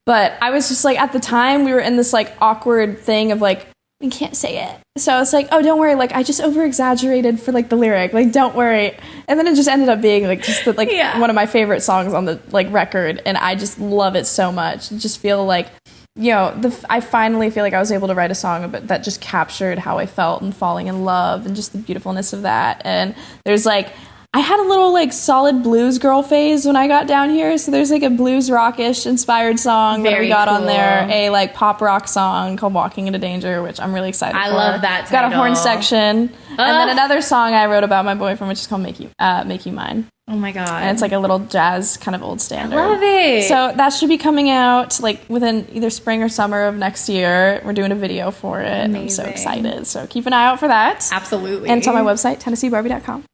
But I was just like, at the time, we were in this like awkward thing of like, we can't say it. So I was like, oh, don't worry. Like, I just over exaggerated for like the lyric. Like, don't worry. And then it just ended up being like just the, like one of my favorite songs on the like record, and I just love it so much. Just feel like, you know, I finally feel like I was able to write a song that just captured how I felt and falling in love and just the beautifulness of that. And there's like, I had a little like solid blues girl phase when I got down here, so there's like a blues rockish inspired song that we got on there, a like pop rock song called "Walking into Danger," which I'm really excited for. I love that It's got a horn section, and then another song I wrote about my boyfriend, which is called "Make You Mine." Oh my god! And it's like a little jazz kind of old standard. I love it. So that should be coming out like within either spring or summer of next year. We're doing a video for it. Amazing. I'm so excited. So keep an eye out for that. Absolutely. And it's on my website, TennesseeBarbie.com.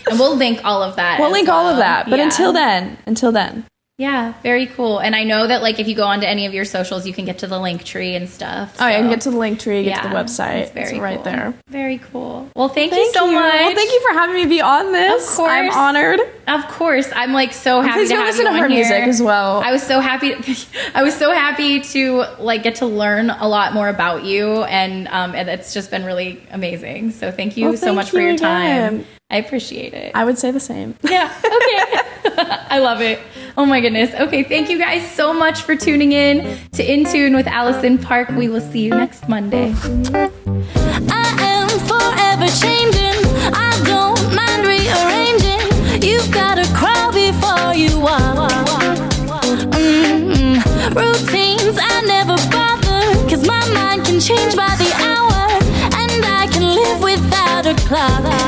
And we'll link all of that. We'll link all of that. But until then. Yeah, very cool. And I know that like if you go onto any of your socials, you can get to the link tree and stuff. So. Oh, yeah, you can get to the link tree, get to the website. It's very right cool. there. Very cool. Well, thank you so much. Well, thank you for having me be on this. Of course. I'm honored. Of course. I'm like so happy Please to go have listen you to on her here. music as well. I was so happy to like get to learn a lot more about you, and it's just been really amazing. So thank you so much for your time. I appreciate it. I would say the same. Yeah. Okay. I love it. Oh my goodness. Okay. Thank you guys so much for tuning in to In Tune with Allison Park. We will see you next Monday. I am forever changing. I don't mind rearranging. You've got to crawl before you walk. Routines I never bother, 'cause my mind can change by the hour, and I can live without a clock.